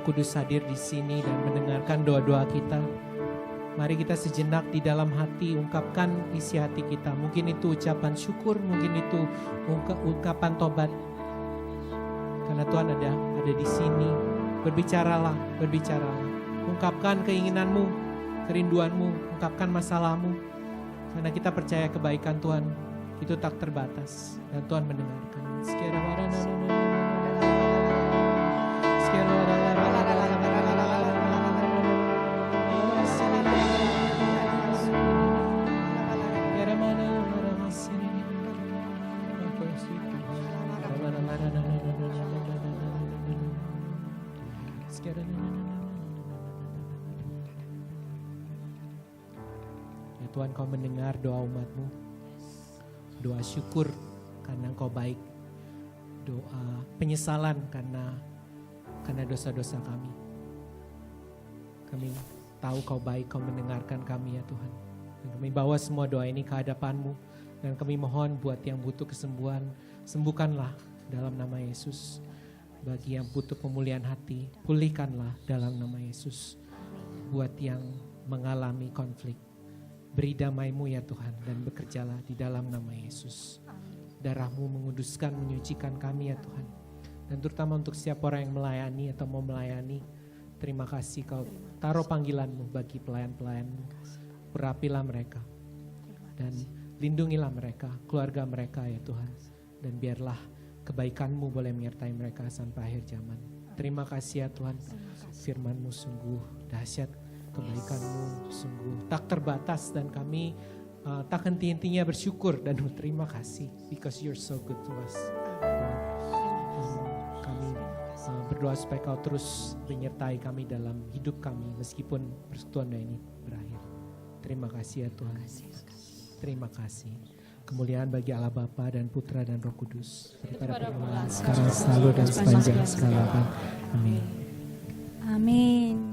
Kudus hadir di sini dan mendengarkan doa-doa kita. Mari kita sejenak di dalam hati ungkapkan isi hati kita. Mungkin itu ucapan syukur, mungkin itu ungkapan tobat. Karena Tuhan ada di sini. Berbicaralah. Ungkapkan keinginanmu, kerinduanmu, ungkapkan masalahmu. Karena kita percaya kebaikan Tuhan itu tak terbatas dan Tuhan mendengarkan. Ya Tuhan, Kau mendengar doa umat-Mu. Doa syukur karena Engkau baik. Doa penyesalan karena dosa-dosa kami. Kami tahu Kau baik, Kau mendengarkan kami ya Tuhan. Dan kami bawa semua doa ini ke hadapan-Mu. Dan kami mohon buat yang butuh kesembuhan, sembuhkanlah dalam nama Yesus. Bagi yang butuh pemulihan hati, pulihkanlah dalam nama Yesus. Buat yang mengalami konflik, beri damai-Mu ya Tuhan dan bekerjalah di dalam nama Yesus. Darah-Mu menguduskan, menyucikan kami ya Tuhan. Dan terutama untuk setiap orang yang melayani atau mau melayani, terima kasih Kau taruh panggilan-Mu bagi pelayan-pelayan-Mu. Urapilah mereka dan lindungilah mereka, keluarga mereka ya Tuhan. Dan biarlah kebaikan-Mu boleh menyertai mereka sampai akhir zaman. Terima kasih ya Tuhan, firman-Mu sungguh dahsyat, kebaikan-Mu sungguh tak terbatas dan kami tak henti-hentinya bersyukur dan terima kasih because you're so good to us. Kami berdoa supaya Kau terus menyertai kami dalam hidup kami meskipun persekutuan ini berakhir. Terima kasih ya Tuhan. Terima kasih. Kemuliaan bagi Allah Bapa dan Putra dan Roh Kudus. Daripada permulaan, sekarang, selalu dan sepanjang segala. Amin. Amin.